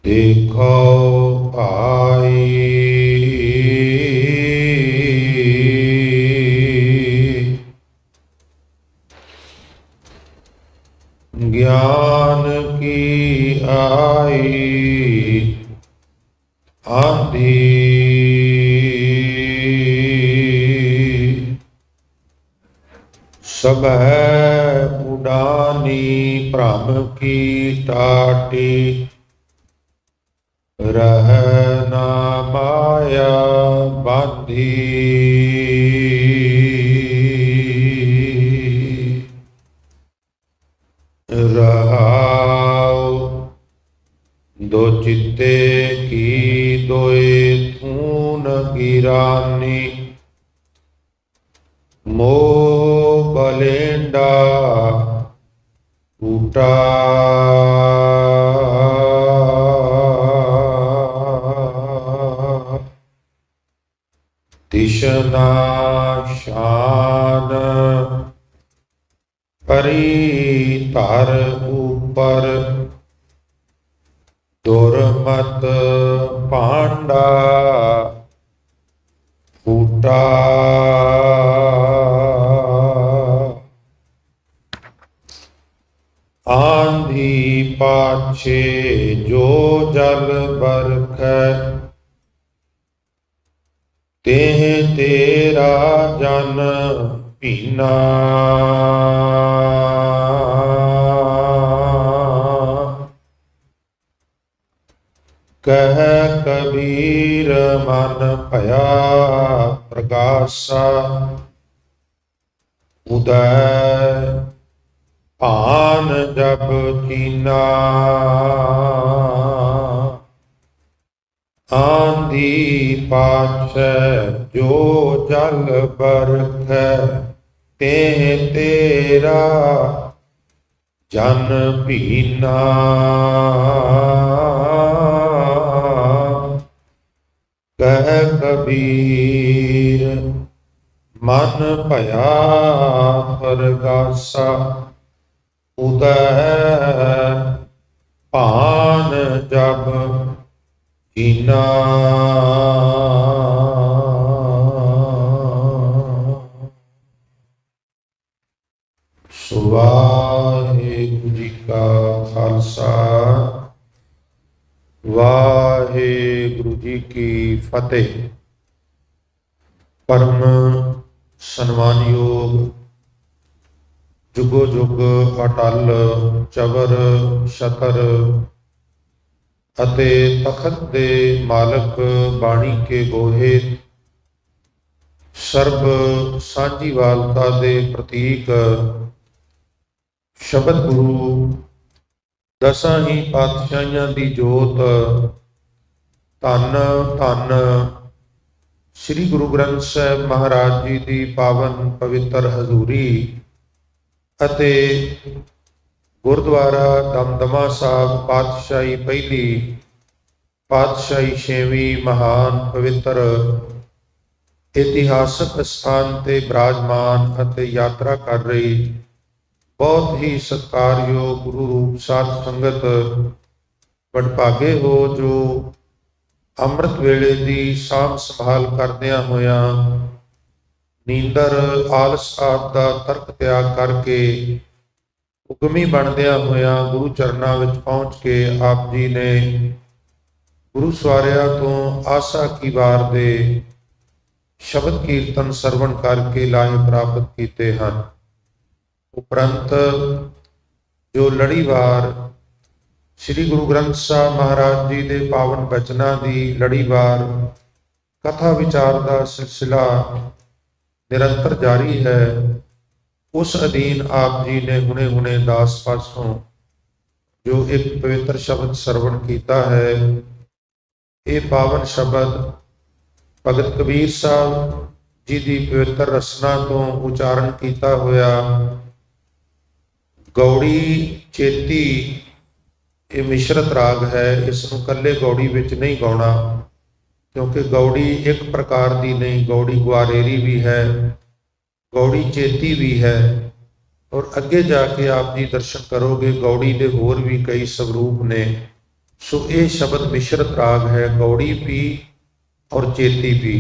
ਦੇਖੋ ਭਾਈ ਗਿਆਨ ਕੀ ਆਈ ਆਂधी सब है उडानी भ्रम की टाटी रह ना माया बांधी रहाओ दो चित्ते की दोए थून गिरानी मोह बलेंडा टूटा तिशना शान परी धर ऊपर दुर्मत पांडा फूटा आंधी पाछे जो जल बरख तेह तेरा जन पीना कह कबीर मन भया प्रकाशा उदय पान जब कीना आंधी पाछे जो जल बरख तेह तेरा जन पीना कह कबीर मन भया प्रगासा उदय पान जब कीना वाहिगुरु जी का खालसा वाहिगुरु जी की फतेह। परम सन्मानयोग जुगो जुग अटल चवर छतर ਅਤੇ ਤਖਤ ਦੇ ਮਾਲਕ ਬਾਣੀ ਕੇ ਗੋਹੇ ਸਰਬ ਸਾਂਝੀਵਾਲਤਾ ਦੇ ਪ੍ਰਤੀਕ ਸ਼ਬਦ ਗੁਰੂ ਦਸਾਂ ਹੀ ਪਾਤਸ਼ਾਹੀਆਂ ਦੀ ਜੋਤ ਧੰਨ ਧੰਨ ਸ੍ਰੀ ਗੁਰੂ ਗ੍ਰੰਥ ਸਾਹਿਬ ਮਹਾਰਾਜ ਜੀ ਦੀ ਪਾਵਨ ਪਵਿੱਤਰ ਹਜ਼ੂਰੀ ਅਤੇ ਗੁਰਦੁਆਰਾ ਦਮਦਮਾ ਸਾਹਿਬ ਪਾਤਸ਼ਾਹੀ ਪਹਿਲੀ ਪਾਤਸ਼ਾਹੀ ਛੇਵੀਂ ਮਹਾਨ ਪਵਿੱਤਰ ਇਤਿਹਾਸਕ ਸਥਾਨ ਤੇ ਬਿਰਾਜਮਾਨ ਅਤੇ ਯਾਤਰਾ ਕਰ ਰਹੀ ਬਹੁਤ ਹੀ ਸਤਿਕਾਰਯੋਗ ਗੁਰੂ ਰੂਪ ਸਾਧ ਸੰਗਤ ਵਡਭਾਗੇ ਹੋ ਜੋ ਅੰਮ੍ਰਿਤ ਵੇਲੇ ਦੀ ਸਾਂਭ ਸੰਭਾਲ ਕਰਦਿਆਂ ਹੋਇਆਂ ਨੀਂਦਰ ਆਲਸ ਆਦਿ ਦਾ ਤਰਕ ਤਿਆਗ ਕਰਕੇ ਹੁਕਮੀ ਬਣਦਿਆਂ ਹੋਇਆਂ ਗੁਰੂ ਚਰਨਾਂ ਵਿੱਚ ਪਹੁੰਚ ਕੇ ਆਪ ਜੀ ਨੇ ਗੁਰੂ ਸਵਾਰਿਆਂ ਤੋਂ ਆਸਾ ਕੀ ਵਾਰ ਦੇ ਸ਼ਬਦ ਕੀਰਤਨ ਸਰਵਣ ਕਰਕੇ ਲਾਹੇ ਪ੍ਰਾਪਤ ਕੀਤੇ ਹਨ। ਉਪਰੰਤ ਜੋ ਲੜੀਵਾਰ ਸ੍ਰੀ ਗੁਰੂ ਗ੍ਰੰਥ ਸਾਹਿਬ ਮਹਾਰਾਜ ਜੀ ਦੇ ਪਾਵਨ ਬਚਨਾਂ ਦੀ ਲੜੀਵਾਰ ਕਥਾ ਵਿਚਾਰ ਦਾ ਸਿਲਸਿਲਾ ਨਿਰੰਤਰ ਜਾਰੀ ਹੈ, ਉਸ ਅਧੀਨ ਆਪ ਜੀ ਨੇ ਹੁਣੇ ਦਾਸ ਪਾਸੋਂ ਜੋ ਇੱਕ ਪਵਿੱਤਰ ਸ਼ਬਦ ਸਰਵਣ ਕੀਤਾ ਹੈ। ਇਹ ਪਾਵਨ ਸ਼ਬਦ ਭਗਤ ਕਬੀਰ ਸਾਹਿਬ ਜੀ ਦੀ ਪਵਿੱਤਰ ਰਸਨਾ ਤੋਂ ਉਚਾਰਨ ਕੀਤਾ ਹੋਇਆ ਗੌੜੀ ਚੇਤੀ ਇਹ ਮਿਸ਼ਰਤ ਰਾਗ ਹੈ। ਇਸ ਨੂੰ ਇਕੱਲੇ ਗੌੜੀ ਵਿੱਚ ਨਹੀਂ ਗਾਉਣਾ, ਕਿਉਂਕਿ ਗੌੜੀ ਇੱਕ ਪ੍ਰਕਾਰ ਦੀ ਨਹੀਂ, ਗੌੜੀ ਗੁਆਰੇਰੀ ਵੀ ਹੈ, ਗੌੜੀ ਚੇਤੀ ਵੀ ਹੈ। ਔਰ ਅੱਗੇ ਜਾ ਕੇ ਆਪ ਜੀ ਦਰਸ਼ਨ ਕਰੋਗੇ ਗੌੜੀ ਦੇ ਹੋਰ ਵੀ ਕਈ ਸਵਰੂਪ ਨੇ। सो ये शब्द मिश्रित राग है, गौड़ी भी और चेती भी।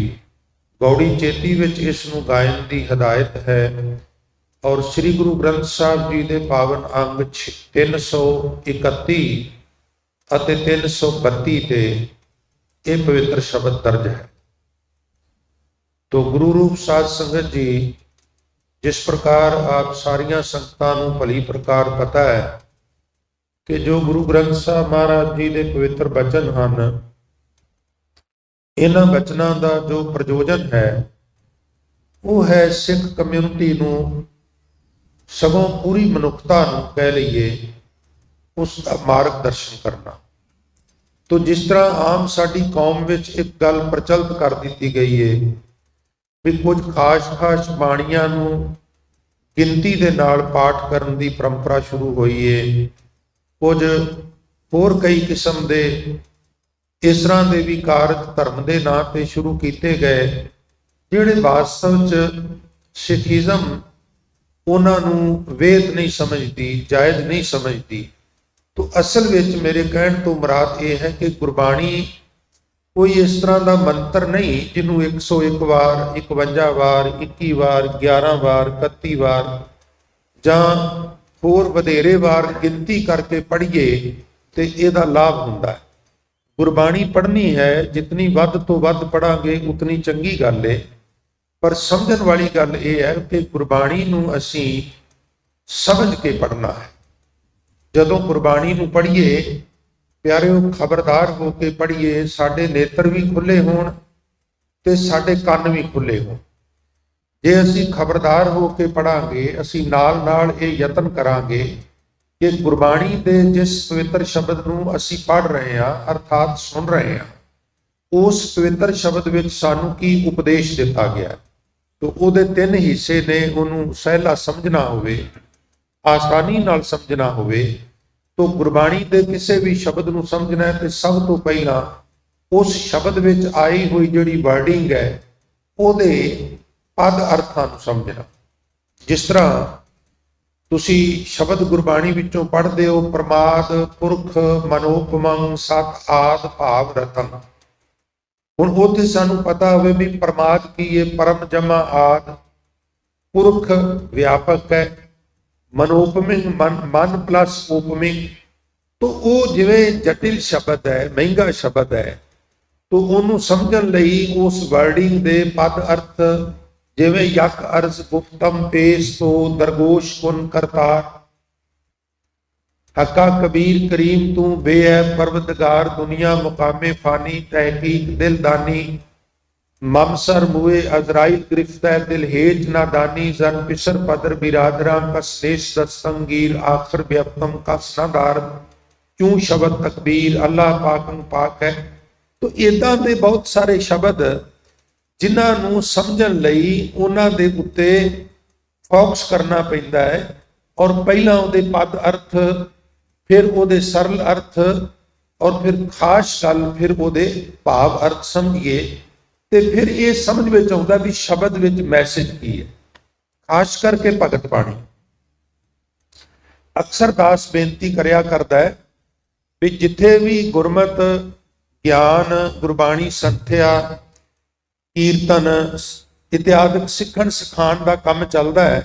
गौड़ी चेती विच इस नूं गायन की हदायत है और श्री गुरु ग्रंथ साहिब जी के पावन अंग 331 ਅਤੇ 332 ਤੇ ਇਹ पवित्र शब्द दर्ज है। तो गुरु रूप साध संगत जी, जिस प्रकार आप सारिया संगतां नूं भली प्रकार पता है कि जो गुरु ग्रंथ साहब महाराज जी के पवित्र बचन हैं, इन्हां बचनां दा जो प्रयोजन है वो है सिख कम्यूनिटी नूं, सगों पूरी मनुखता नूं कह लईए, उसका मार्गदर्शन करना। तो जिस तरह आम साडी कौम विच एक गल प्रचलित कर दी गई है भी कुछ खास बाणियां नूं गिनती दे नाल पाठ करन दी परंपरा शुरू हुई है, कुछ होर कई किस्म के इस तरह के भी कारज धर्म के नां ते शुरू किए गए, जिहड़े वास्तव च सिखिज़म उन्हां नूं वेद नहीं समझती, जायज़ नहीं समझती। तो असल विच मेरे कहण तो मुराद ये है कि गुरबाणी कोई इस तरह का मंत्र नहीं जिन्हों 101 वार, 51 वार, 21 वार, 11 वार, 31 वार जां होर वधेरे वार गिनती करके पढ़िए तो इसका लाभ हुंदा है। गुरबाणी पढ़नी है, जितनी वध तो वध पढ़ांगे उतनी चंगी गल है, पर समझण वाली गल यह है कि गुरबाणी नूं असीं समझ के पढ़ना है। जदों गुरबाणी नूं पढ़िए प्यारिओ, खबरदार हो के पढ़िए, साडे नेत्र भी खुले होण ते साडे कंन भी खुले होण। जे असीं खबरदार हो के पढ़ांगे, असीं नाल नाल ये यतन करांगे कि गुरबाणी दे जिस पवित्र शब्द नूं असीं पढ़ रहे हैं अर्थात सुन रहे हैं, उस पवित्र शब्द विच सानूं की उपदेश दिता गया, तो उहदे 3 हिस्से ने। उहनूं सहला समझना होवे, आसानी नाल समझना होवे, तो गुरबाणी के किसी भी शब्द नूं समझना है तो सब तो पहला उस शब्द विच आई हुई जिहड़ी वर्डिंग है उहदे पद अर्थां नूं समझना। जिस तरह तुसी शब्द गुरबाणी विचों पढ़दे हो, प्रमाद पुरख मनोपमंग सत आद भाव रतन, हुण उत्थे सानूं पता होवे भी प्रमाद की है, परम जमा आद, पुरख व्यापक है, मनोपमिंग मन प्लस उपमिंग, तो वो जिवें जटिल शब्द है, महंगा शब्द है, तो उन्होंने समझण लई उस वर्डिंग दे पद अर्थ जिवें यक अर्ज गुप्तम पेश तो दरगोश कुन करतार, हक्का कबीर करीम तू बेअब परवतगार, दुनिया मुकामे फानी तहकीक दिलदानी, ममसर मुए अजराइल गिरफ्तार दिल हेज नादानी, जन पिसर पदर बिरादरा कसलेश दस्तंगीर, आखिर व्याप्तम कस नादार, क्यों शब्द तकबीर, अल्लाह पाकन पाक है। तो इदां दे बहुत सारे शब्द जिन्हां नूं समझण लई उन्हां दे उत्ते फोकस करना पैंदा है, और पहला उहदे पद अर्थ, फिर उहदे सरल अर्थ, और फिर खास गल, फिर उहदे भाव अर्थ समझिए, तो फिर ये समझ में आउंदा भी शब्द विच मैसेज की है। खास करके भगत बाणी अक्सर दास बेनती करया करदा है भी जिथे भी गुरमत ज्ञान गुरबाणी संथ्या कीर्तन इत्यादि सिखण सिखाण का काम चलता है,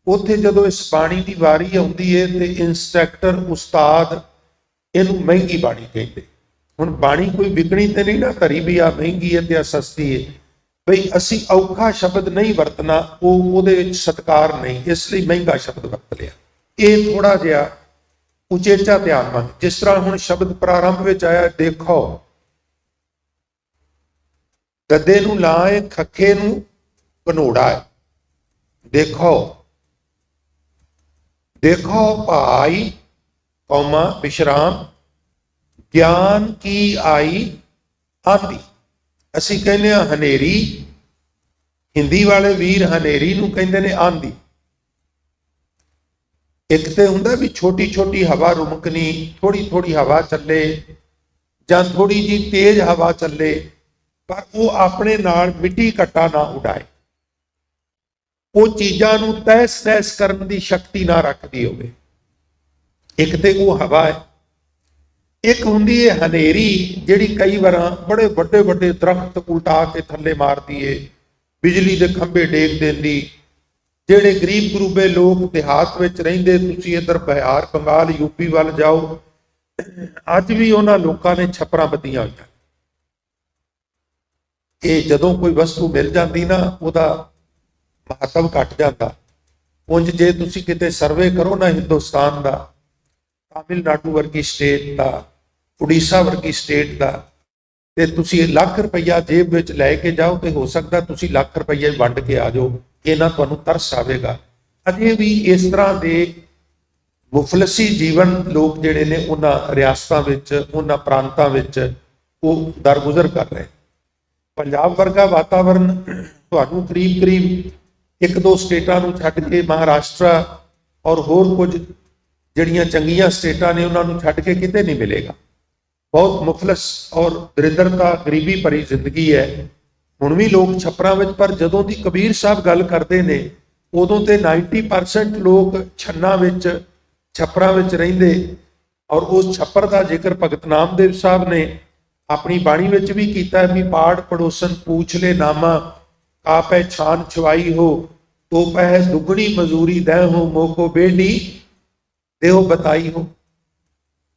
उत्थे जदों इस बाणी की वारी आउंदी है तो इंस्ट्रक्टर उस्ताद इनू महंगी बाणी कहते। हुण बाणी कोई विकणी तो नहीं ना धरी भी आ महंगी है तो सस्ती है, बई असी औखा शब्द नहीं वरतना, उहदे विच सत्कार नहीं, इसलिए महंगा शब्द वरत लिया। ये थोड़ा जिहा उचेचा ध्यान मंग। जिस तरह हुण शब्द प्रारंभ विच आया देखो, गद्दे नूं लाए खखे नूं घनोड़ा है, देखो देखो भाई कौमा विश्राम, ज्ञान की आई आंधी। असी कहने हनेरी, हिंदी वाले वीर हनेरी नूं कहंदे ने आंधी। एक तो हुंदा भी छोटी छोटी हवा रुमकनी, थोड़ी थोड़ी हवा चले जां थोड़ी जी तेज हवा चले, पर वो अपने नाल मिट्टी कट्टा ना उड़ाए, वो चीज़ां नूं तहस नहस करन दी शक्ति ना रखदी होवे। एक तो वो हवा है, ਇੱਕ ਹੁੰਦੀ ਹੈ ਹਨੇਰੀ, ਜਿਹੜੀ ਕਈ ਵਾਰ ਬੜੇ ਵੱਡੇ ਵੱਡੇ ਦਰਖਤ ਉਲਟਾ ਕੇ ਥੱਲੇ ਮਾਰਦੀ ਏ, ਬਿਜਲੀ ਦੇ ਖੰਭੇ ਡੇਗ ਦਿੰਦੀ। ਜਿਹੜੇ ਗਰੀਬ ਗਰੂਬੇ ਲੋਕ ਦਿਹਾਤ ਵਿੱਚ ਰਹਿੰਦੇ, ਤੁਸੀਂ ਇੱਧਰ ਬਿਹਾਰ, ਬੰਗਾਲ, ਯੂਪੀ ਵੱਲ ਜਾਓ, ਅੱਜ ਵੀ ਉਹਨਾਂ ਲੋਕਾਂ ਨੇ ਛੱਪਰਾਂ ਬੱਧੀਆਂ ਹੋਈਆਂ। ਇਹ ਜਦੋਂ ਕੋਈ ਵਸਤੂ ਮਿਲ ਜਾਂਦੀ ਨਾ, ਉਹਦਾ ਮਹੱਤਵ ਘਟ ਜਾਂਦਾ। ਉਂਝ ਜੇ ਤੁਸੀਂ ਕਿਤੇ ਸਰਵੇ ਕਰੋ ਨਾ ਹਿੰਦੁਸਤਾਨ ਦਾ, ਤਾਮਿਲਨਾਡੂ ਵਰਗੀ ਸਟੇਟ ਦਾ, ਉੜੀਸਾ ਵਰਗੀ ਸਟੇਟ ਦਾ, ਤੇ ਤੁਸੀਂ ਲੱਖ ਰੁਪਈਆ ਜੇਬ ਵਿੱਚ ਲੈ ਕੇ ਜਾਓ ਤੇ ਹੋ ਸਕਦਾ ਤੁਸੀਂ ਲੱਖ ਰੁਪਈਆ ਵੰਡ ਕੇ ਆ ਜਾਓ, ਇਹਨਾਂ ਤੁਹਾਨੂੰ ਤਰਸ ਆਵੇਗਾ। ਅਜੇ ਵੀ ਇਸ ਤਰ੍ਹਾਂ ਦੇ ਮੁਫਲਸੀ ਜੀਵਨ ਲੋਕ ਜਿਹੜੇ ਨੇ ਉਹਨਾਂ ਰਿਆਸਤਾਂ ਵਿੱਚ, ਉਹਨਾਂ ਪ੍ਰਾਂਤਾਂ ਵਿੱਚ ਉਹ ਦਰਗੁਜ਼ਰ ਕਰ ਰਹੇ। ਪੰਜਾਬ ਵਰਗਾ ਵਾਤਾਵਰਨ ਤੁਹਾਨੂੰ ਕਰੀਬ ਕਰੀਬ ਇੱਕ ਦੋ ਸਟੇਟਾਂ ਨੂੰ ਛੱਡ ਕੇ, ਮਹਾਰਾਸ਼ਟਰ ਔਰ ਹੋਰ ਕੁਝ ਜਿਹੜੀਆਂ ਚੰਗੀਆਂ ਸਟੇਟਾਂ ਨੇ ਉਹਨਾਂ ਨੂੰ ਛੱਡ ਕੇ ਕਿਤੇ ਨਹੀਂ ਮਿਲੇਗਾ। ਬਹੁਤ ਮੁਫਲਸ ਔਰ ਦਰਿਦਰਤਾ, ਗਰੀਬੀ ਭਰੀ ਜ਼ਿੰਦਗੀ ਹੈ। ਹੁਣ ਵੀ ਲੋਕ ਛੱਪਰਾਂ ਵਿੱਚ, ਪਰ ਜਦੋਂ ਦੀ ਕਬੀਰ ਸਾਹਿਬ ਗੱਲ ਕਰਦੇ ਨੇ ਉਦੋਂ ਤੇ 90% ਲੋਕ ਛੰਨਾਂ ਵਿੱਚ, ਛੱਪਰਾਂ ਵਿੱਚ ਰਹਿੰਦੇ। ਔਰ ਉਸ ਛੱਪਰ ਦਾ ਜ਼ਿਕਰ ਭਗਤ ਨਾਮਦੇਵ ਸਾਹਿਬ ਨੇ ਆਪਣੀ ਬਾਣੀ ਵਿੱਚ ਵੀ ਕੀਤਾ ਵੀ ਪਾੜ ਪੜੋਸਨ ਪੂਛ ਲੈ ਨਾਮਾ, ਆਪੈ ਛਾਨ ਛਵਾਈ ਹੋ, ਤੋ ਪਹਿ ਦੁਗਣੀ ਮਜ਼ਦੂਰੀ ਦੈ ਹੋ, ਮੋਕੋ ਬੇਲੀ ਦੇਹੋ ਬਤਾਈ ਹੋ।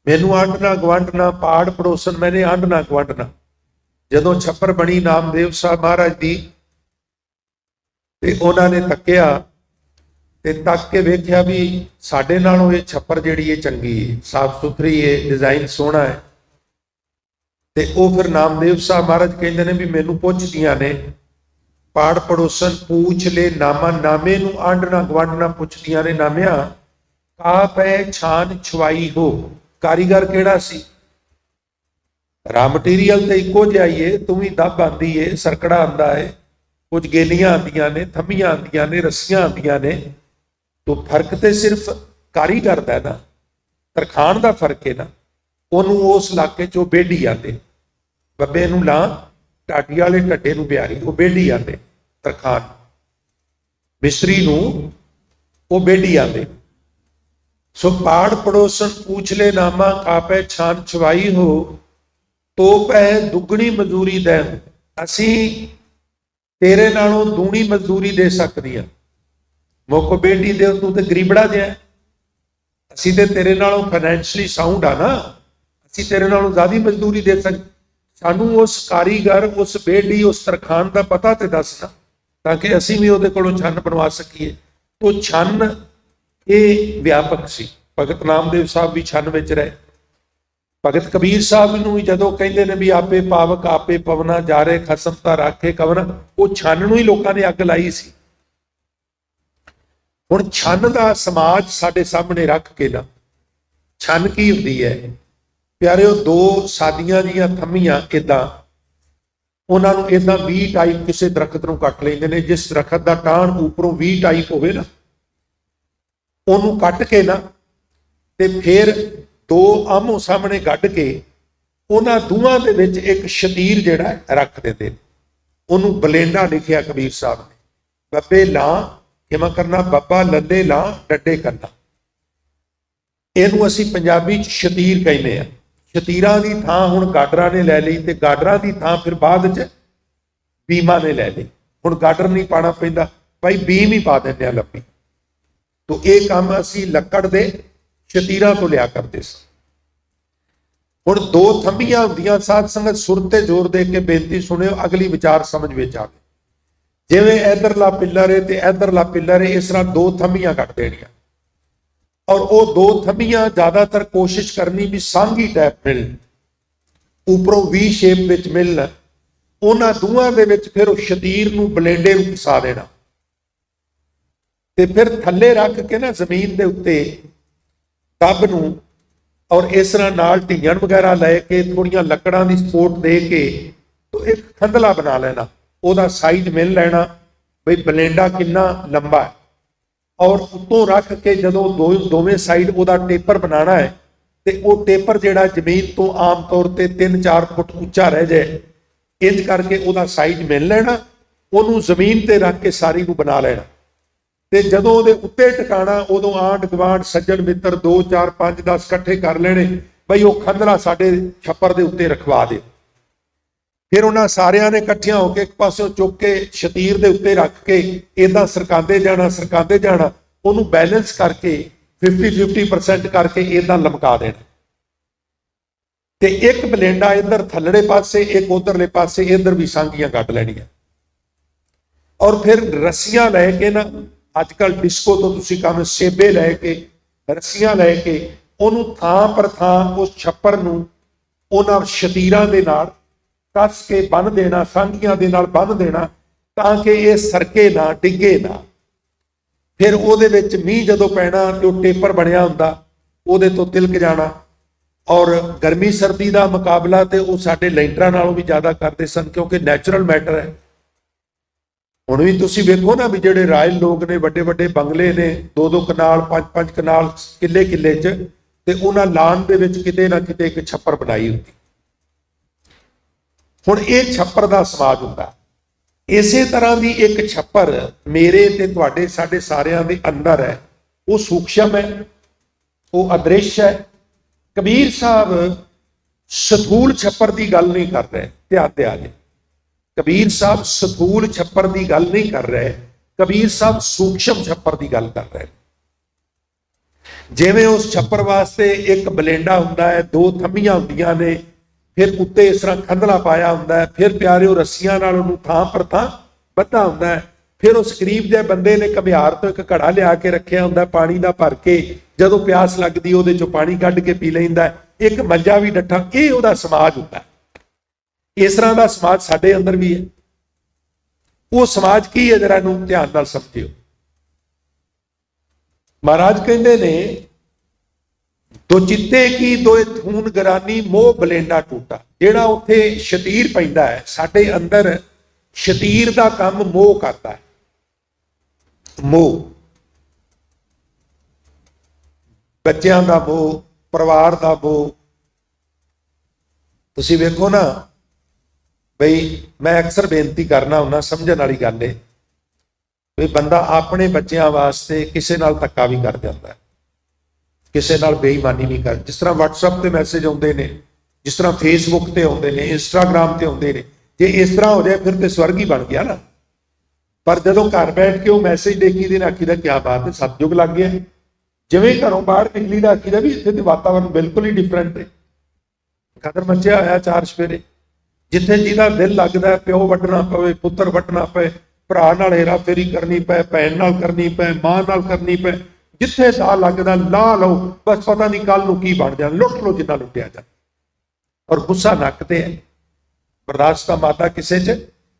ਮੈਨੂੰ ਅੰਡ ਨਾ ਗਵੰਡਣਾ, ਪਾੜ ਪੜੋਸਨ ਮੈਨੇ ਅੰਡ ਨਾ ਗਵੰਡਣਾ। ਜਦੋਂ ਛੱਪਰ ਬਣੀ ਨਾਮਦੇਵ ਸਾਹਿਬ ਮਹਾਰਾਜ ਦੀ, ਤੇ ਉਹਨਾਂ ਨੇ ਤੱਕਿਆ ਤੇ ਤੱਕ ਕੇ ਵੇਖਿਆ ਵੀ ਸਾਡੇ ਨਾਲੋਂ ਇਹ ਛੱਪਰ ਜਿਹੜੀ ਇਹ ਚੰਗੀ ਹੈ, ਸਾਫ ਸੁਥਰੀ ਹੈ, ਡਿਜ਼ਾਈਨ ਸੋਹਣਾ ਹੈ। ਤੇ ਉਹ ਫਿਰ ਨਾਮਦੇਵ ਸਾਹਿਬ ਮਹਾਰਾਜ ਕਹਿੰਦੇ ਨੇ ਵੀ ਮੈਨੂੰ ਪੁੱਛਦੀਆਂ ਨੇ, ਪਾੜ ਪੜੋਸਨ ਪੂਛ ਲੈ ਨਾਮਾ, ਨਾਮੇ ਨੂੰ ਅੰਡ ਨਾ ਗਵੰਡਣਾ ਪੁੱਛਦੀਆਂ ਨੇ, ਨਾਮਿਆ ਕਾ ਪੈ ਛਾਨ ਛਵਾਈ ਹੋ। ਕਾਰੀਗਰ ਕਿਹੜਾ ਸੀ? ਰਾ ਮਟੀਰੀਅਲ ਤੇ ਇੱਕੋ ਜਿਹਾ ਹੀ ਹੈ, ਤੂੰ ਵੀ ਦੱਬ ਆਂਦੀ ਏ, ਸਰਕੜਾ ਆਂਦਾ ਹੈ, ਕੁਝ ਗੇਲੀਆਂ ਆਉਂਦੀਆਂ ਨੇ, ਥੰਮੀਆਂ ਆਉਂਦੀਆਂ ਨੇ, ਰੱਸੀਆਂ ਆਉਂਦੀਆਂ ਨੇ। ਤੋ ਫਰਕ ਤੇ ਸਿਰਫ ਕਾਰੀਗਰ ਦਾ ਨਾ, ਤਰਖਾਣ ਦਾ ਫਰਕ ਹੈ ਨਾ। ਉਹਨੂੰ ਉਸ ਇਲਾਕੇ 'ਚ ਉਹ ਬੇਢੀ ਆਂਦੇ, ਬੱਬੇ ਨੂੰ ਲਾ, ਢਾਡੀ ਵਾਲੇ ਢੱਡੇ ਨੂੰ ਬਿਆਰੀ, ਉਹ ਬੇਢੀ ਆਂਦੇ ਤਰਖਾਣ। ਮਿਸਤਰੀ ਨੂੰ ਉਹ ਬੇਢੀ ਆਂਦੇ। ਸੋ ਪਾੜ ਪੜੋਸਨ ਪੂਛ ਲੈ ਨਾਮਾ, ਕਾਪੈ ਛਾਨ ਛਵਾਈ ਹੋ, ਤੋ ਪੈ ਦੁੱਗਣੀ ਮਜ਼ਦੂਰੀ ਦੇ। ਅਸੀਂ ਤੇਰੇ ਨਾਲੋਂ ਦੂਣੀ ਮਜ਼ਦੂਰੀ ਦੇ ਸਕਦੇ ਹਾਂ। ਮੋਕੋ ਬੇਟੀ ਦੇ, ਤੂੰ ਤੇ ਗਰੀਬੜਾ ਜਿਹਾ, ਅਸੀਂ ਤੇ ਤੇਰੇ ਨਾਲੋਂ ਫਾਈਨੈਂਸ਼ਲੀ ਸਾਊਂਡ ਆ ਨਾ, ਅਸੀਂ ਤੇਰੇ ਨਾਲੋਂ ਜ਼ਿਆਦਾ ਮਜ਼ਦੂਰੀ ਦੇ ਸਕਦੇ। ਸਾਨੂੰ ਉਸ ਕਾਰੀਗਰ, ਉਸ ਬੇਟੀ, ਉਸ ਤਰਖਾਣ ਦਾ ਪਤਾ ਤੇ ਦੱਸਣਾ, ਤਾਂ ਕਿ ਅਸੀਂ ਵੀ ਉਹਦੇ ਕੋਲੋਂ ਛੰਨ ਬਣਵਾ ਸਕੀਏ। ਤੋ ਛੰਨ ਇਹ ਵਿਆਪਕ ਸੀ। ਭਗਤ ਨਾਮਦੇਵ ਸਾਹਿਬ ਵੀ ਛੰਨ ਵਿੱਚ ਰਹੇ। ਭਗਤ ਕਬੀਰ ਸਾਹਿਬ ਨੂੰ ਵੀ ਜਦੋਂ ਕਹਿੰਦੇ ਨੇ ਵੀ ਆਪੇ ਪਾਵਕ ਆਪੇ ਪਵਨਾ, ਜਾਰੇ ਖਸਮ ਤਾਂ ਰਾਖੇ ਕਵਨਾ, ਉਹ ਛੰਨ ਨੂੰ ਹੀ ਲੋਕਾਂ ਨੇ ਅੱਗ ਲਾਈ ਸੀ। ਹੁਣ ਛੰਨ ਦਾ ਸਮਾਜ ਸਾਡੇ ਸਾਹਮਣੇ ਰੱਖ ਕੇ ਨਾ, ਛੰਨ ਕੀ ਹੁੰਦੀ ਹੈ ਪਿਆਰਿਓ? ਦੋ ਸਾਦੀਆਂ ਜੀਆਂ ਥੰਮੀਆਂ ਇਦਾਂ, ਉਹਨਾਂ ਨੂੰ ਇਦਾਂ ਵੀ ਟਾਈਪ ਕਿਸੇ ਦਰਖਤ ਨੂੰ ਕੱਟ ਲੈਂਦੇ ਨੇ। ਜਿਸ ਦਰਖਤ ਦਾ ਟਾਹਣ ਉੱਪਰੋਂ ਵੀ ਟਾਈਪ ਹੋਵੇ ਨਾ, ਉਹਨੂੰ ਕੱਟ ਕੇ ਨਾ, ਤੇ ਫਿਰ ਦੋ ਆਮੋ ਸਾਹਮਣੇ ਗੱਡ ਕੇ ਉਹਨਾਂ ਦੋਵਾਂ ਦੇ ਵਿੱਚ ਇੱਕ ਸ਼ਤੀਰ ਜਿਹੜਾ ਰੱਖ ਦਿੰਦੇ ਨੇ। ਉਹਨੂੰ ਬਲੇਂਡਾ ਲਿਖਿਆ ਕਬੀਰ ਸਾਹਿਬ ਨੇ, ਬੱਬੇ ਲਾਂ ਕਿਵੇਂ ਕਰਨਾ, ਬੱਬਾ ਲੱਲੇ ਲਾਂ ਡੱਡੇ ਕਰਨਾ। ਇਹਨੂੰ ਅਸੀਂ ਪੰਜਾਬੀ 'ਚ ਸ਼ਤੀਰ ਕਹਿੰਦੇ ਆ। ਸ਼ਤੀਰਾਂ ਦੀ ਥਾਂ ਹੁਣ ਗਾਡਰਾਂ ਨੇ ਲੈ ਲਈ, ਤੇ ਗਾਡਰਾਂ ਦੀ ਥਾਂ ਫਿਰ ਬਾਅਦ 'ਚ ਬੀਮਾਂ ਨੇ ਲੈ ਲਈ। ਹੁਣ ਗਾਡਰ ਨਹੀਂ ਪਾਣਾ ਪੈਂਦਾ, ਭਾਈ ਬੀਮ ਹੀ ਪਾ ਦਿੰਦੇ ਆ ਲੱਭੀ। ਤੋ ਇਹ ਕੰਮ ਅਸੀਂ ਲੱਕੜ ਦੇ ਸ਼ਤੀਰਾਂ ਤੋਂ ਲਿਆ ਕਰਦੇ ਸੀ। ਹੁਣ ਦੋ ਥੰਮੀਆਂ ਹੁੰਦੀਆਂ, ਸਾਧ ਸੰਗਤ ਸੁਰ ਤੇ ਜ਼ੋਰ ਦੇ ਕੇ ਬੇਨਤੀ ਸੁਣਿਓ, ਅਗਲੀ ਵਿਚਾਰ ਸਮਝ ਵਿੱਚ ਆਵੇ। ਜਿਵੇਂ ਇਧਰਲਾ ਪਿੱਲਰ ਹੈ ਤੇ ਇਧਰਲਾ ਪਿੱਲਰ ਹੈ, ਇਸ ਤਰ੍ਹਾਂ ਦੋ ਥੰਮੀਆਂ ਕੱਟ ਦੇਣੀਆਂ। ਔਰ ਉਹ ਦੋ ਥੰਮੀਆਂ ਜ਼ਿਆਦਾਤਰ ਕੋਸ਼ਿਸ਼ ਕਰਨੀ ਵੀ ਸਾਂਝੀ ਟੈਪ ਮਿਲਣ, ਉੱਪਰੋਂ ਵੀ ਸ਼ੇਪ ਵਿੱਚ ਮਿਲਣ। ਉਹਨਾਂ ਦੋਵਾਂ ਦੇ ਵਿੱਚ ਫਿਰ ਉਹ ਸ਼ਤੀਰ ਨੂੰ ਬਲੇਂਡੇ ਨੂੰ ਫਸਾ ਦੇਣਾ, ਤੇ ਫਿਰ ਥੱਲੇ ਰੱਖ ਕੇ ਨਾ ਜ਼ਮੀਨ ਦੇ ਉੱਤੇ ਟੱਬ ਨੂੰ, ਔਰ ਇਸ ਤਰ੍ਹਾਂ ਨਾਲ ਢੀਂਗਣ ਵਗੈਰਾ ਲੈ ਕੇ ਥੋੜੀਆਂ ਲੱਕੜਾਂ ਦੀ ਸਪੋਰਟ ਦੇ ਕੇ ਇੱਕ ਖੰਦਲਾ ਬਣਾ ਲੈਣਾ। ਉਹਦਾ ਸਾਈਜ਼ ਮਿਲ ਲੈਣਾ ਬਈ ਬਲੇਂਡਾ ਕਿੰਨਾ ਲੰਬਾ ਹੈ, ਔਰ ਉੱਤੋਂ ਰੱਖ ਕੇ ਜਦੋਂ ਦੋਵੇਂ ਸਾਈਡ ਉਹਦਾ ਟੇਪਰ ਬਣਾਉਣਾ ਹੈ, ਤੇ ਉਹ ਟੇਪਰ ਜਿਹੜਾ ਜ਼ਮੀਨ ਤੋਂ ਆਮ ਤੌਰ ਤੇ 3-4 ਫੁੱਟ ਉੱਚਾ ਰਹਿ ਜਾਏ, ਇੰਜ ਕਰਕੇ ਉਹਦਾ ਸਾਈਜ਼ ਮਿਲ ਲੈਣਾ। ਉਹਨੂੰ ਜ਼ਮੀਨ ਤੇ ਰੱਖ ਕੇ ਸਾਰੀ ਨੂੰ ਬਣਾ ਲੈਣਾ, ਤੇ ਜਦੋਂ ਉਹਦੇ ਉੱਤੇ ਟਿਕਾਣਾ, ਉਦੋਂ ਆਂਢ ਗੁਆਂਢ, ਸੱਜਣ ਮਿੱਤਰ 2, 4, 5, 10 ਇਕੱਠੇ ਕਰ ਲੈਣੇ ਬਈ ਉਹ ਖੰਦਰਾ ਸਾਡੇ ਛੱਪਰ ਦੇ ਉੱਤੇ ਰਖਵਾ ਦਿਓ। ਫਿਰ ਉਹਨਾਂ ਸਾਰਿਆਂ ਨੇ ਇਕੱਠਿਆਂ ਹੋ ਕੇ ਇੱਕ ਪਾਸਿਓਂ ਚੁੱਕ ਕੇ ਸ਼ਤੀਰ ਦੇ ਉੱਤੇ ਰੱਖ ਕੇ ਇਦਾਂ ਸਰਕਾਉਂਦੇ ਜਾਣਾ, ਉਹਨੂੰ ਬੈਲੈਂਸ ਕਰਕੇ 50-50% ਕਰਕੇ ਇਦਾਂ ਲਮਕਾ ਦੇਣਾ। ਤੇ ਇੱਕ ਬਲੇਂਡਾ ਇੱਧਰ ਥੱਲੜੇ ਪਾਸੇ, ਇੱਕ ਉਧਰਲੇ ਪਾਸੇ, ਇੱਧਰ ਵੀ ਸਾਂਗੀਆਂ ਕੱਢ ਲੈਣੀਆਂ। ਔਰ ਫਿਰ ਰੱਸੀਆਂ ਲੈ ਕੇ ਨਾ, ਅੱਜ ਕੱਲ੍ਹ ਡਿਸਕੋ ਤੋਂ ਤੁਸੀਂ ਕੰਮ ਸੇਬੇ ਲੈ ਕੇ, ਰੱਸੀਆਂ ਲੈ ਕੇ ਉਹਨੂੰ ਥਾਂ ਪਰ ਥਾਂ ਉਸ ਛੱਪਰ ਨੂੰ ਉਹਨਾਂ ਸ਼ਤੀਰਾਂ ਦੇ ਨਾਲ ਕੱਸ ਕੇ ਬੰਨ੍ਹ ਦੇਣਾ, ਸਾਂਗੀਆਂ ਦੇ ਨਾਲ ਬੰਨ੍ਹ ਦੇਣਾ, ਤਾਂ ਕਿ ਇਹ ਸਰਕੇ ਨਾ, ਡਿੱਗੇ ਨਾ। ਫਿਰ ਉਹਦੇ ਵਿੱਚ ਮੀਂਹ ਜਦੋਂ ਪੈਣਾ ਤੇ ਉਹ ਟੇਪਰ ਬਣਿਆ ਹੁੰਦਾ, ਉਹਦੇ ਤੋਂ ਤਿਲਕ ਜਾਣਾ। ਔਰ ਗਰਮੀ ਸਰਦੀ ਦਾ ਮੁਕਾਬਲਾ ਤੇ ਉਹ ਸਾਡੇ ਲੈਂਟਰਾਂ ਨਾਲੋਂ ਵੀ ਜ਼ਿਆਦਾ ਕਰਦੇ ਸਨ, ਕਿਉਂਕਿ ਨੈਚੁਰਲ ਮੈਟਰ ਹੈ। ਹੁਣ ਵੀ ਤੁਸੀਂ ਵੇਖੋ ਨਾ ਵੀ ਜਿਹੜੇ ਰਾਇਲ ਲੋਕ ਨੇ, ਵੱਡੇ ਵੱਡੇ ਬੰਗਲੇ ਨੇ, 2-2 ਕਨਾਲ 5-5 ਕਨਾਲ ਕਿੱਲੇ 'ਚ, ਤੇ ਉਹਨਾਂ ਲਾਨ ਦੇ ਵਿੱਚ ਕਿਤੇ ਨਾ ਕਿਤੇ ਇੱਕ ਛੱਪਰ ਬਣਾਈ ਹੁੰਦੀ। ਹੁਣ ਇਹ ਛੱਪਰ ਦਾ ਸਮਾਜ ਹੁੰਦਾ। ਇਸੇ ਤਰ੍ਹਾਂ ਦੀ ਇੱਕ ਛੱਪਰ ਮੇਰੇ ਤੇ ਤੁਹਾਡੇ, ਸਾਡੇ ਸਾਰਿਆਂ ਦੇ ਅੰਦਰ ਹੈ। ਉਹ ਸੂਖਸ਼ਮ ਹੈ, ਉਹ ਅਦ੍ਰਿਸ਼ ਹੈ। ਕਬੀਰ ਸਾਹਿਬ ਸਥੂਲ ਛੱਪਰ ਦੀ ਗੱਲ ਨਹੀਂ ਕਰ ਰਹੇ, ਧਿਆਨ ਦਿਆ ਜੀ। ਕਬੀਰ ਸਾਹਿਬ ਸਥੂਲ ਛੱਪਰ ਦੀ ਗੱਲ ਨਹੀਂ ਕਰ ਰਹੇ, ਕਬੀਰ ਸਾਹਿਬ ਸੂਖਸ਼ਮ ਛੱਪਰ ਦੀ ਗੱਲ ਕਰ ਰਹੇ। ਜਿਵੇਂ ਉਸ ਛੱਪਰ ਵਾਸਤੇ ਇੱਕ ਬਲੇਂਡਾ ਹੁੰਦਾ ਹੈ, 2 ਥੰਮੀਆਂ ਹੁੰਦੀਆਂ ਨੇ, ਫਿਰ ਉੱਤੇ ਇਸ ਤਰ੍ਹਾਂ ਖੰਦਲਾ ਪਾਇਆ ਹੁੰਦਾ ਹੈ, ਫਿਰ ਪਿਆਰਿਓ ਰੱਸੀਆਂ ਨਾਲ ਉਹਨੂੰ ਥਾਂ ਪਰ ਥਾਂ ਬੱਧਾ ਹੁੰਦਾ ਹੈ। ਫਿਰ ਉਸ ਗਰੀਬ ਜਿਹੇ ਬੰਦੇ ਨੇ ਘਮਿਆਰ ਤੋਂ ਇੱਕ ਘੜਾ ਲਿਆ ਕੇ ਰੱਖਿਆ ਹੁੰਦਾ ਪਾਣੀ ਦਾ ਭਰ ਕੇ, ਜਦੋਂ ਪਿਆਸ ਲੱਗਦੀ ਉਹਦੇ ਚੋਂ ਪਾਣੀ ਕੱਢ ਕੇ ਪੀ ਲੈਂਦਾ। ਇੱਕ ਮੰਜਾ ਵੀ ਡੱਠਾ, ਇਹ ਉਹਦਾ ਸਮਾਜ ਹੁੰਦਾ। ਇਸ ਤਰ੍ਹਾਂ ਦਾ ਸਮਾਜ ਸਾਡੇ ਅੰਦਰ ਵੀ ਹੈ। ਉਹ ਸਮਾਜ ਕੀ ਹੈ, ਜਰਾ ਨੂੰ ਧਿਆਨ ਨਾਲ ਸਮਝਿਓ। ਮਹਾਰਾਜ ਕਹਿੰਦੇ ਨੇ, ਦੋ ਚਿੱਤੇ ਕੀ ਦੋਏ ਥੂਨ ਗਰਾਨੀ, ਮੋਹ ਬਲੇਂਡਾ ਟੂਟਾ। ਜਿਹੜਾ ਉੱਥੇ ਸ਼ਤੀਰ ਪੈਂਦਾ ਹੈ, ਸਾਡੇ ਅੰਦਰ ਸ਼ਤੀਰ ਦਾ ਕੰਮ ਮੋਹ ਕਰਦਾ ਹੈ। ਮੋਹ, ਬੱਚਿਆਂ ਦਾ ਮੋਹ, ਪਰਿਵਾਰ ਦਾ ਮੋਹ। ਤੁਸੀਂ ਵੇਖੋ ਨਾ ਬਈ, ਮੈਂ ਅਕਸਰ ਬੇਨਤੀ ਕਰਨਾ ਹੁੰਦਾ, ਸਮਝਣ ਵਾਲੀ ਗੱਲ ਹੈ ਵੀ ਬੰਦਾ ਆਪਣੇ ਬੱਚਿਆਂ ਵਾਸਤੇ ਕਿਸੇ ਨਾਲ ਧੱਕਾ ਵੀ ਕਰ ਜਾਂਦਾ ਹੈ, ਕਿਸੇ ਨਾਲ ਬੇਈਮਾਨੀ ਵੀ ਕਰ। ਜਿਸ ਤਰ੍ਹਾਂ WhatsApp ਤੇ ਮੈਸੇਜ ਆਉਂਦੇ ਨੇ, ਜਿਸ ਤਰ੍ਹਾਂ Facebook ਤੇ ਆਉਂਦੇ ਨੇ, Instagram ਤੇ ਆਉਂਦੇ ਨੇ, ਜੇ ਇਸ ਤਰ੍ਹਾਂ ਹੋ ਜਾਏ ਫਿਰ ਤੇ ਸਵਰਗ ਹੀ ਬਣ ਗਿਆ ਨਾ। ਪਰ ਜਦੋਂ ਘਰ ਬੈਠ ਕੇ ਉਹ ਮੈਸੇਜ ਦੇਖੀ ਦੇ ਨਾ, ਆਖੀਦਾ ਕਿਆ ਬਾਤ ਹੈ, ਸਤਿਯੁਗ ਲੱਗ ਗਿਆ। ਜਿਵੇਂ ਘਰੋਂ ਬਾਹਰ ਨਿਕਲੀ ਦਾ ਆਖੀਦਾ ਵੀ ਇੱਥੇ ਤੇ ਵਾਤਾਵਰਨ ਬਿਲਕੁਲ ਹੀ ਡਿਫਰੈਂਟ ਹੈ। ਕਦਰ ਮੱਚਿਆ ਹੋਇਆ 4 ਸਵੇਰੇ, ਜਿੱਥੇ ਜਿਹਦਾ ਦਿਲ ਲੱਗਦਾ, ਪਿਓ ਵੱਢਣਾ ਪਵੇ, ਪੁੱਤਰ ਵੱਢਣਾ ਪਏ, ਭਰਾ ਨਾਲ ਹੇਰਾ ਫੇਰੀ ਕਰਨੀ ਪਏ, ਭੈਣ ਨਾਲ ਕਰਨੀ ਪਏ, ਮਾਂ ਨਾਲ ਕਰਨੀ ਪਏ, ਜਿੱਥੇ ਦਾ ਲੱਗਦਾ ਲਾ ਲਓ। ਬਸ ਪਤਾ ਨਹੀਂ ਕੱਲ ਨੂੰ ਕੀ ਬਣ ਜਾਣ, ਲੁੱਟ ਲਓ ਜਿੰਨਾ ਲੁੱਟਿਆ ਜਾ। ਔਰ ਗੁੱਸਾ ਨੱਕ ਤੇ ਹੈ, ਬਰਦਾਸ਼ਤ ਦਾ ਮਾਤਾ ਕਿਸੇ 'ਚ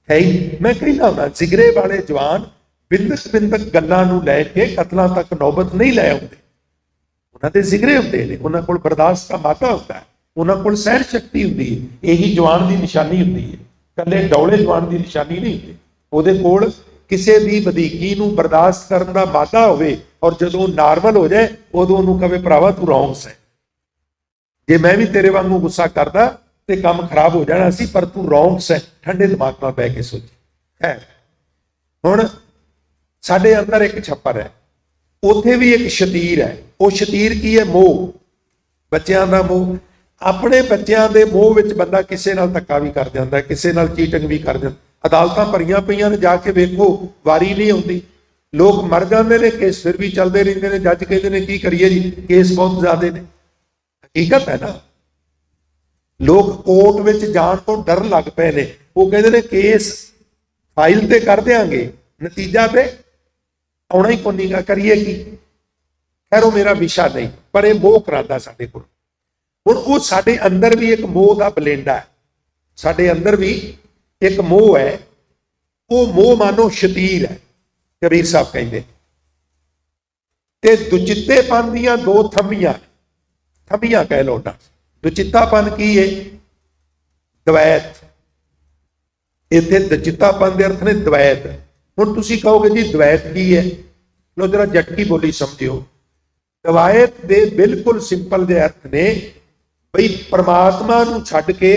ਹੈ ਹੀ। ਮੈਂ ਕਹਿੰਦਾ ਹੁੰਦਾ, ਜਿਗਰੇ ਵਾਲੇ ਜਵਾਨ ਬਿੰਦਕ ਗੱਲਾਂ ਨੂੰ ਲੈ ਕੇ ਕਤਲਾਂ ਤੱਕ ਨੌਬਤ ਨਹੀਂ ਲੈ ਆਉਂਦੇ। ਉਹਨਾਂ ਦੇ ਜਿਗਰੇ ਹੁੰਦੇ ਨੇ, ਉਹਨਾਂ ਕੋਲ ਬਰਦਾਸ਼ਤ ਦਾ ਮਾਤਾ ਹੁੰਦਾ ਹੈ, ਉਹਨਾਂ ਕੋਲ ਸਹਿਣ ਸ਼ਕਤੀ ਹੁੰਦੀ ਹੈ। ਇਹੀ ਜਵਾਨ ਦੀ ਨਿਸ਼ਾਨੀ ਹੁੰਦੀ ਹੈ, ਇਕੱਲੇ ਡੌਲੇ ਜਵਾਨ ਦੀ ਨਿਸ਼ਾਨੀ ਨਹੀਂ ਹੁੰਦੀ। ਉਹਦੇ ਕੋਲ ਕਿਸੇ ਦੀ ਵਧੀਕੀ ਨੂੰ ਬਰਦਾਸ਼ਤ ਕਰਨ ਦਾ ਮਾਦਾ ਹੋਵੇ, ਔਰ ਜਦੋਂ ਨਾਰਮਲ ਹੋ ਜਾਏ ਉਦੋਂ ਉਹਨੂੰ ਕਵੇ ਭਰਾਵਾ ਤੂੰ ਰੌਂਗ ਹੈ। ਜੇ ਮੈਂ ਵੀ ਤੇਰੇ ਵਾਂਗੂ ਗੁੱਸਾ ਕਰਦਾ ਤੇ ਕੰਮ ਖਰਾਬ ਹੋ ਜਾਣਾ ਸੀ, ਪਰ ਤੂੰ ਰੌਂਗ ਹੈ। ਠੰਡੇ ਦਿਮਾਗ ਨਾਲ ਬਹਿ ਕੇ ਸੋਚੀ। ਹੈ ਹੁਣ ਸਾਡੇ ਅੰਦਰ ਇੱਕ ਛੱਪਰ ਹੈ, ਉੱਥੇ ਵੀ ਇੱਕ ਸ਼ਤੀਰ ਹੈ। ਉਹ ਸ਼ਤੀਰ ਕੀ ਹੈ? ਮੋਹ, ਬੱਚਿਆਂ ਦਾ ਮੋਹ। ਆਪਣੇ ਬੱਚਿਆਂ ਦੇ ਮੋਹ ਵਿੱਚ ਬੰਦਾ ਕਿਸੇ ਨਾਲ ਧੱਕਾ ਵੀ ਕਰ ਜਾਂਦਾ, ਕਿਸੇ ਨਾਲ ਚੀਟਿੰਗ ਵੀ ਕਰ ਜਾਂਦਾ। ਅਦਾਲਤਾਂ ਭਰੀਆਂ ਪਈਆਂ ਨੇ, ਜਾ ਕੇ ਵੇਖੋ, ਵਾਰੀ ਨਹੀਂ ਆਉਂਦੀ। ਲੋਕ ਮਰ ਜਾਂਦੇ ਨੇ, ਕੇਸ ਫਿਰ ਵੀ ਚੱਲਦੇ ਰਹਿੰਦੇ ਨੇ। ਜੱਜ ਕਹਿੰਦੇ ਨੇ ਕੀ ਕਰੀਏ ਜੀ, ਕੇਸ ਬਹੁਤ ਜ਼ਿਆਦੇ ਨੇ। ਹਕੀਕਤ ਹੈ ਨਾ। ਲੋਕ ਕੋਰਟ ਵਿੱਚ ਜਾਣ ਤੋਂ ਡਰਨ ਲੱਗ ਪਏ ਨੇ। ਉਹ ਕਹਿੰਦੇ ਨੇ ਕੇਸ ਫਾਈਲ ਤੇ ਕਰ ਦਿਆਂਗੇ, ਨਤੀਜਾ ਤੇ ਆਉਣਾ ਹੀ ਕੋਈ ਨਹੀਂ, ਕਰੀਏ ਕੀ। ਖੈਰ ਉਹ ਮੇਰਾ ਵਿਸ਼ਾ ਨਹੀਂ, ਪਰ ਇਹ ਮੋਹ ਕਰਾਂਦਾ ਸਾਡੇ ਕੋਲ। ਹੁਣ ਉਹ ਸਾਡੇ ਅੰਦਰ ਵੀ ਇੱਕ ਮੋਹ ਦਾ ਬਲੇਂਡਾ ਹੈ, ਸਾਡੇ ਅੰਦਰ ਵੀ ਇੱਕ ਮੋਹ ਹੈ। ਉਹ ਮੋਹ ਮਾਨੋ ਸ਼ਤੀਰ ਹੈ, ਕਬੀਰ ਸਾਹਿਬ ਕਹਿੰਦੇ। ਤੇ ਦੁਚਿੱਤੇਪਨ ਦੀਆਂ 2 ਥੰਮੀਆਂ ਕਹਿ ਲਓ ਨਾ। ਦੁਚਿੱਤਾਪਨ ਕੀ ਹੈ? ਦਵੈਤ। ਇੱਥੇ ਦੁਚਿੱਤਾਪਨ ਦੇ ਅਰਥ ਨੇ ਦਵੈਤ। ਹੁਣ ਤੁਸੀਂ ਕਹੋਗੇ ਜੀ ਦਵੈਤ ਕੀ ਹੈ? ਲੋ ਜਰਾ ਜਟਕੀ ਬੋਲੀ ਸਮਝਿਓ। ਦਵੈਤ ਦੇ ਬਿਲਕੁਲ ਸਿੰਪਲ ਜਿਹੇ ਅਰਥ ਨੇ ਬਈ ਪਰਮਾਤਮਾ ਨੂੰ ਛੱਡ ਕੇ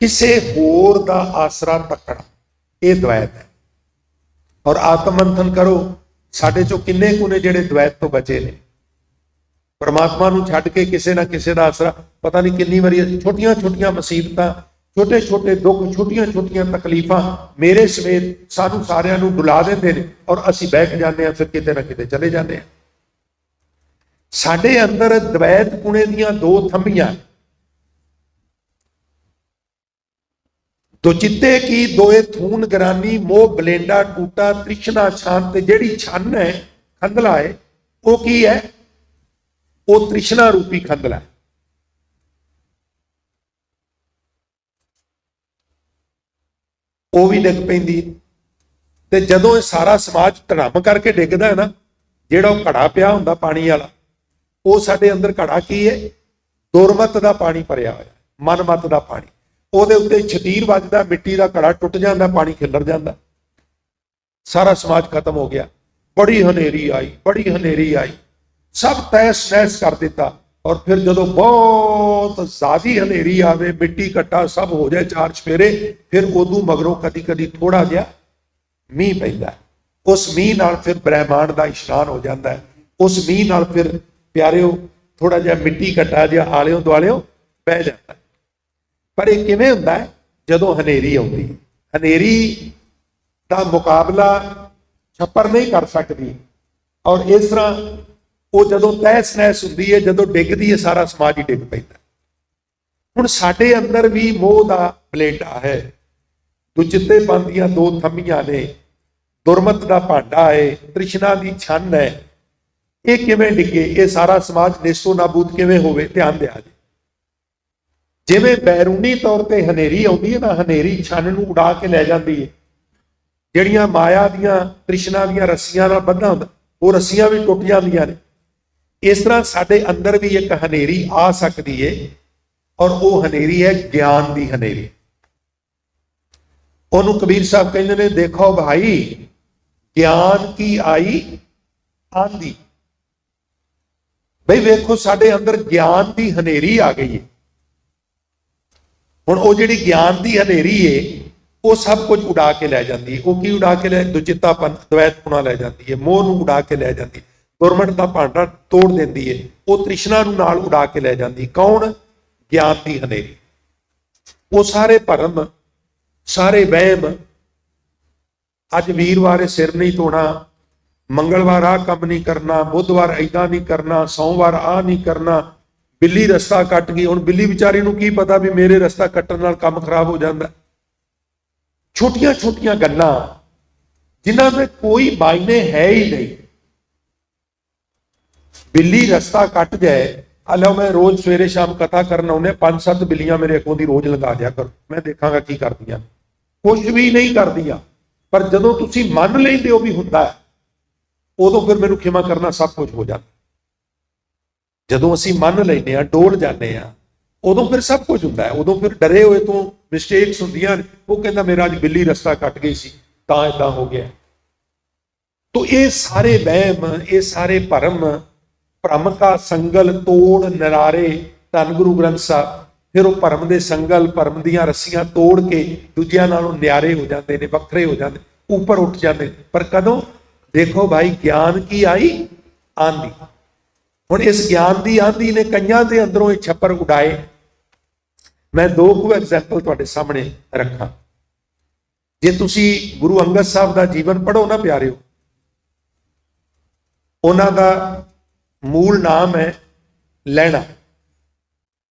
ਕਿਸੇ ਹੋਰ ਦਾ ਆਸਰਾ ਤੱਕਣਾ, ਇਹ ਦਵੈਤ ਹੈ। ਔਰ ਆਤਮ ਮੰਥਨ ਕਰੋ, ਸਾਡੇ ਚੋਂ ਕਿੰਨੇ ਕੁ ਨੇ ਜਿਹੜੇ ਦਵੈਤ ਤੋਂ ਬਚੇ ਨੇ? परमात्मा नूं छड्ड के किसी ना किसी का आसरा, पता नहीं कितनी बारी छोटिया छोटिया मुसीबतां, छोटे छोटे दुख, छोटिया छोटिया तकलीफां मेरे समेत सानू सारिਆਂ ਨੂੰ डुला देंदे ने और असीं बैठ जाते हैं, फिर किते ना किते चले जाते हैं। साडे अंदर द्वैत पुणे दीयां दो थंबियां, तो चित्ते की दोए थून गरानी, मोह बलेंडा टूटा, तृष्णा छान। ते जेड़ी छन है, खंदला है, वो की है? वो तृष्णा रूपी खंदला है। वो भी डिग पैंदी ते जदों सारा समाज धड़म करके डिगदा है ना, जेड़ा घड़ा पिया हुंदा पानी वाला, वो साडे अंदर घड़ा की है? दुरमत का पानी भरिया होया, मनमत का पानी। ਉਹਦੇ ਉੱਤੇ ਛਤੀਰ ਵੱਜਦਾ, ਮਿੱਟੀ ਦਾ ਘੜਾ ਟੁੱਟ ਜਾਂਦਾ, ਪਾਣੀ ਖਿਲਰ ਜਾਂਦਾ, ਸਾਰਾ ਸਮਾਜ ਖਤਮ ਹੋ ਗਿਆ। ਬੜੀ ਹਨੇਰੀ ਆਈ, ਬੜੀ ਹਨੇਰੀ ਆਈ, ਸਭ ਤੈਸ ਨੈਸ ਕਰ ਦਿੱਤਾ। ਔਰ ਫਿਰ ਜਦੋਂ ਬਹੁਤ ਜ਼ਿਆਦੀ ਹਨੇਰੀ ਆਵੇ, ਮਿੱਟੀ ਘੱਟਾ ਸਭ ਹੋ ਜਾਏ ਚਾਰ ਚਫੇਰੇ, ਫਿਰ ਉਦੋਂ ਮਗਰੋਂ ਕਦੀ ਕਦੀ ਥੋੜਾ ਜਿਹਾ ਮੀਂਹ ਪੈਂਦਾ। ਉਸ ਮੀਂਹ ਨਾਲ ਫਿਰ ਬ੍ਰਹਿਮੰਡ ਦਾ ਇਸ਼ਨਾਨ ਹੋ ਜਾਂਦਾ। ਉਸ ਮੀਂਹ ਨਾਲ ਫਿਰ ਪਿਆਰਿਓ ਥੋੜਾ ਜਿਹਾ ਮਿੱਟੀ ਘੱਟਾ ਜਿਹਾ ਆਲਿਓ ਦੁਆਲਿਓ ਬਹਿ ਜਾਂਦਾ। पर यह किवें हुंदा है? जदों हनेरी आउंदी, हनेरी का मुकाबला छप्पर नहीं कर सकती। और इस तरह वो जदों तहस नहस हुंदी है, जदों डिगदी है, सारा समाज ही डिग पैंदा। हुण साडे अंदर भी मोह का बलेटा है, दुचित्तेपन दीयां दो थंबियां ने, दुरमत का भांडा है, तृष्णा की छन है। ये किवें डिगे? ये सारा समाज नेस्तो नाबूद किवें होवे? ध्यान दिया जी। जिवें बैरूनी तौर पर हनेरी आउंदी है ना, हनेरी छन नूं उड़ा के लै जाती है। जिहड़ियां माया दीयां तृष्णा दीयां रस्सियां नाल बंधा हुंदा, वो रस्सियां भी टुट जांदियां ने। इस तरह साडे अंदर भी एक हनेरी आ सकती है, और वो हनेरी है ज्ञान की हनेरी। उहनूं कबीर साहब कहंदे ने, देखो भाई ज्ञान की आई आंधी। बई वेखो साडे अंदर ज्ञान की हनेरी आ गई है। हुण वो जिहड़ी ज्ञान की हनेरी है, वो सब कुछ उड़ा के लै जाती है। वो की उड़ा के लै? दुचित्तापन, द्वैतपुणा लै जाती है, मोह नूं उड़ा के लै जाती है, दुरमट का भांडा तोड़ देती है, वो तृष्णा नूं नाल उड़ा के लै जाती। कौन? ज्ञान की हनेरी। वो सारे भरम, सारे वहम, अज वीरवार सिर नहीं धोना, मंगलवार आ काम नहीं करना, बुधवार ऐदा नहीं करना, सोमवार आ नहीं करना, बिल्ली रस्ता कट गई। हुण बिल्ली विचारी नूं की पता भी मेरे रस्ता कट्टण नाल काम खराब हो जाता। छोटियां छोटियां गल्लां जिन्हां में कोई मायने है ही नहीं। बिल्ली रस्ता कट जाए, लो मैं रोज सवेरे शाम कथा करना उन्हें 5-7 बिल्लियां मेरे अगों दी रोज लगा दिया करो, मैं देखांगा की करदियां। कुछ भी नहीं करदियां, पर जदों तुसीं मन लैंदे हो भी हुंदा है, उदों फिर मैनूं खिमा करना सब कुछ हो जाता। जदों असीं मन लैंदे आ, डोल जाते हैं, उदों फिर सब कुछ हुंदा है। उदों फिर डरे हुए तो मिसटेक्स हुंदियां। वो कहता मेरा अज बिल्ली रस्ता कट गई सी तां इदां हो गया। तो ये सारे वहम, ये सारे भरम, भ्रम का संगल तोड़ नरारे, धन गुरु ग्रंथ साहब। फिर वो भरम के संगल, भरम दीयां रस्सियां तोड़ के दूजियां नालों न्यारे हो जाते हैं, वखरे हो जाते, ऊपर उठ जाते। पर कदों? देखो भाई ज्ञान की आई आंधी। हुण इस ज्ञान की आंधी ने कईयां दे अंदरों ये छप्पर उड़ाए। मैं दो कुछ एग्जाम्पल तुहाडे सामने रखा। जे तुसी गुरु अंगद साहब का जीवन पढ़ो ना प्यारिओ, उन्हां दा मूल नाम है लैणा।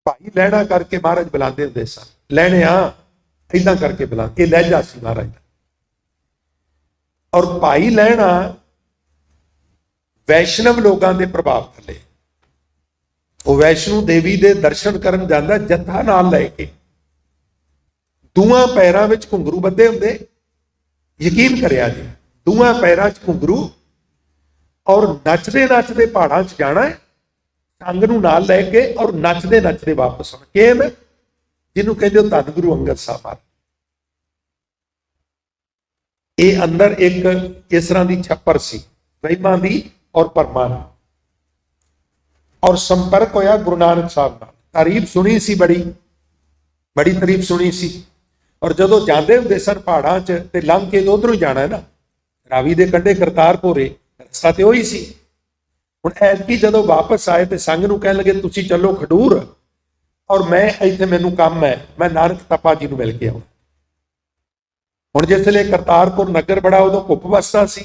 भाई लैणा करके महाराज बुलाते हुंदे सन, लैणे आ इदां करके बुलाते, लहजा सी महाराज दा। और भाई लैणा वैष्णव लोगों के प्रभाव थले, वो वैष्णो देवी के दर्शन करन जांदा जत्था नाल लैके, दूआं पैरां विच घुंगरू बंधे हुंदे। यकीन करिया जी, दूआं पैरां च घुंगरू, और नचदे नचदे पहाड़ां च जाना है, संग नूं नाल लैके, और नचदे नचदे वापस आउणा। किवें? जिन्हों कहते हो धन गुरु अंगद साहब महाराज। ये अंदर एक इस तरह की छप्पर सी वहिमां दी और भरमां दी। और संपर्क होया गुरु नानक साहब नाल, तारीफ सुनी सी, बड़ी बड़ी तारीफ सुनी सी। और जदों जांदे हुंदे सन पहाड़ां च, ते लंघ के उधरों ही जाना है ना, रावी दे कंढे करतारपुरे, रस्ता ते ओही सी। ਹੁਣ ਐਤਕੀ ਜਦੋਂ ਵਾਪਸ ਆਏ ਤੇ ਸੰਗ ਨੂੰ ਕਹਿਣ ਲੱਗੇ ਤੁਸੀਂ ਚੱਲੋ ਖਡੂਰ, ਔਰ ਮੈਂ ਇੱਥੇ ਮੈਨੂੰ ਕੰਮ ਹੈ, ਮੈਂ ਨਾਨਕ ਤਪਾ ਜੀ ਨੂੰ ਮਿਲ ਕੇ ਆਉਂ। ਹੁਣ ਜਿਸ ਵੇਲੇ ਕਰਤਾਰਪੁਰ ਨਗਰ ਬੜਾ ਉਦੋਂ ਘੁੱਪ ਵਸਦਾ ਸੀ,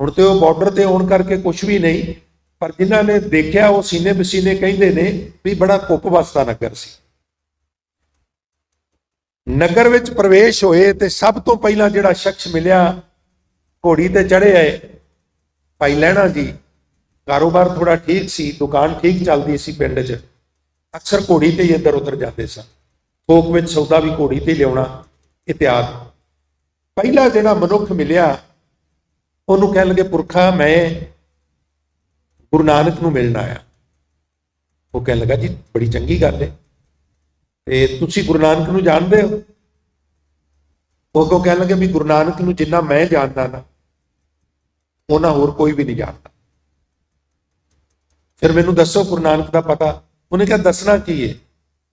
ਹੁਣ ਤੇ ਉਹ ਬਾਰਡਰ ਤੇ ਆਉਣ ਕਰਕੇ ਕੁਝ ਵੀ ਨਹੀਂ, ਪਰ ਜਿਨ੍ਹਾਂ ਨੇ ਦੇਖਿਆ ਉਹ ਸੀਨੇ ਬਸੀਨੇ ਕਹਿੰਦੇ ਨੇ ਵੀ ਬੜਾ ਘੁੱਪ ਵਸਦਾ ਨਗਰ ਸੀ। ਨਗਰ ਵਿੱਚ ਪ੍ਰਵੇਸ਼ ਹੋਏ ਤੇ ਸਭ ਤੋਂ ਪਹਿਲਾਂ ਜਿਹੜਾ ਸ਼ਖਸ ਮਿਲਿਆ, ਘੋੜੀ ਤੇ ਚੜ੍ਹੇ ਆਏ ਭਾਈ ਲਹਿਣਾ ਜੀ। ਕਾਰੋਬਾਰ ਥੋੜਾ ਠੀਕ ਸੀ, ਦੁਕਾਨ ਠੀਕ ਚੱਲਦੀ ਸੀ ਪਿੰਡ 'ਚ, ਅਕਸਰ ਘੋੜੀ ਤੇ ਹੀ ਇੱਧਰ ਉੱਧਰ ਜਾਂਦੇ ਸਨ, ਥੋਕ ਵਿੱਚ ਸੌਦਾ ਵੀ ਘੋੜੀ ਤੇ ਲਿਆਉਣਾ ਇਤਿਆਦ। ਪਹਿਲਾ ਜਿਹੜਾ ਮਨੁੱਖ ਮਿਲਿਆ ਉਹਨੂੰ ਕਹਿਣ ਲੱਗੇ ਪੁਰਖਾ ਮੈਂ ਗੁਰੂ ਨਾਨਕ ਨੂੰ ਮਿਲਣ ਆਇਆ। ਉਹ ਕਹਿਣ ਲੱਗਾ ਜੀ ਬੜੀ ਚੰਗੀ ਗੱਲ ਹੈ, ਤੇ ਤੁਸੀਂ ਗੁਰੂ ਨਾਨਕ ਨੂੰ ਜਾਣਦੇ ਹੋ? ਉਹ ਅੱਗੋਂ ਕਹਿਣ ਲੱਗੇ ਵੀ ਗੁਰੂ ਨਾਨਕ ਨੂੰ ਜਿੰਨਾ ਮੈਂ ਜਾਣਦਾ ਨਾ ਉਹਨਾਂ ਹੋਰ ਕੋਈ ਵੀ ਨਹੀਂ ਜਾਣਦਾ। ਫਿਰ ਮੈਨੂੰ ਦੱਸੋ ਗੁਰੂ ਨਾਨਕ ਦਾ ਪਤਾ। ਉਹਨੇ ਕਿਹਾ ਦੱਸਣਾ ਕੀ ਹੈ।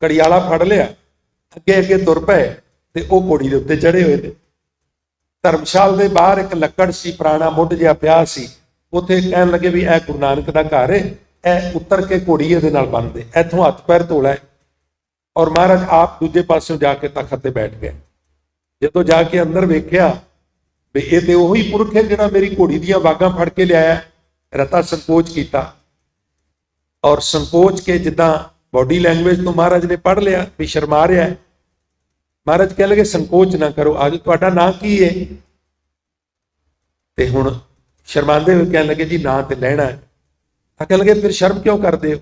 ਘੜਿਆਲਾ ਫੜ ਲਿਆ, ਅੱਗੇ ਅੱਗੇ ਤੁਰ ਪਏ ਤੇ ਉਹ ਘੋੜੀ ਦੇ ਉੱਤੇ ਚੜੇ ਹੋਏ ਨੇ। ਧਰਮਸ਼ਾਲ ਦੇ ਬਾਹਰ ਇੱਕ ਲੱਕੜ ਸੀ, ਪੁਰਾਣਾ ਮੁੱਢ ਜਿਹਾ ਪਿਆ ਸੀ, ਉੱਥੇ ਕਹਿਣ ਲੱਗੇ ਵੀ ਇਹ ਗੁਰੂ ਨਾਨਕ ਦਾ ਘਰ ਹੈ, ਇਹ ਉੱਤਰ ਕੇ ਘੋੜੀ ਇਹਦੇ ਨਾਲ ਬੰਨਦੇ, ਇੱਥੋਂ ਹੱਥ ਪੈਰ ਧੋ ਲੈ। ਔਰ ਮਹਾਰਾਜ ਆਪ ਦੂਜੇ ਪਾਸਿਓਂ ਜਾ ਕੇ ਤਖਤ ਤੇ ਬੈਠ ਗਏ। ਜਦੋਂ ਜਾ ਕੇ ਅੰਦਰ ਵੇਖਿਆ ਵੀ ਇਹ ਤੇ ਉਹੀ ਪੁਰਖ ਹੈ ਜਿਹੜਾ ਮੇਰੀ ਘੋੜੀ ਦੀਆਂ ਵਾਗਾਂ ਫੜ ਕੇ ਲਿਆਇਆ। ਰਤਾ ਸੰਕੋਚ ਕੀਤਾ, ਔਰ ਸੰਕੋਚ ਕੇ ਜਿੱਦਾਂ ਬਾਡੀ ਲੈਂਗੁਏਜ ਤੋਂ ਮਹਾਰਾਜ ਨੇ ਪੜ੍ਹ ਲਿਆ ਵੀ ਸ਼ਰਮਾ ਰਿਹਾ ਹੈ। ਮਹਾਰਾਜ ਕਹਿ ਲਗੇ ਸੰਕੋਚ ਨਾ ਕਰੋ, ਅੱਜ ਤੁਹਾਡਾ ਨਾਂ ਕੀ ਹੈ? ਤੇ ਹੁਣ ਸ਼ਰਮਾਉਂਦੇ ਹੋਏ ਕਹਿਣ ਲੱਗੇ ਜੀ ਨਾਂ ਤੇ ਲੈਣਾ ਹੈ। ਤਾਂ ਕਹਿ ਲਗੇ ਫਿਰ ਸ਼ਰਮ ਕਿਉਂ ਕਰਦੇ ਹੋ?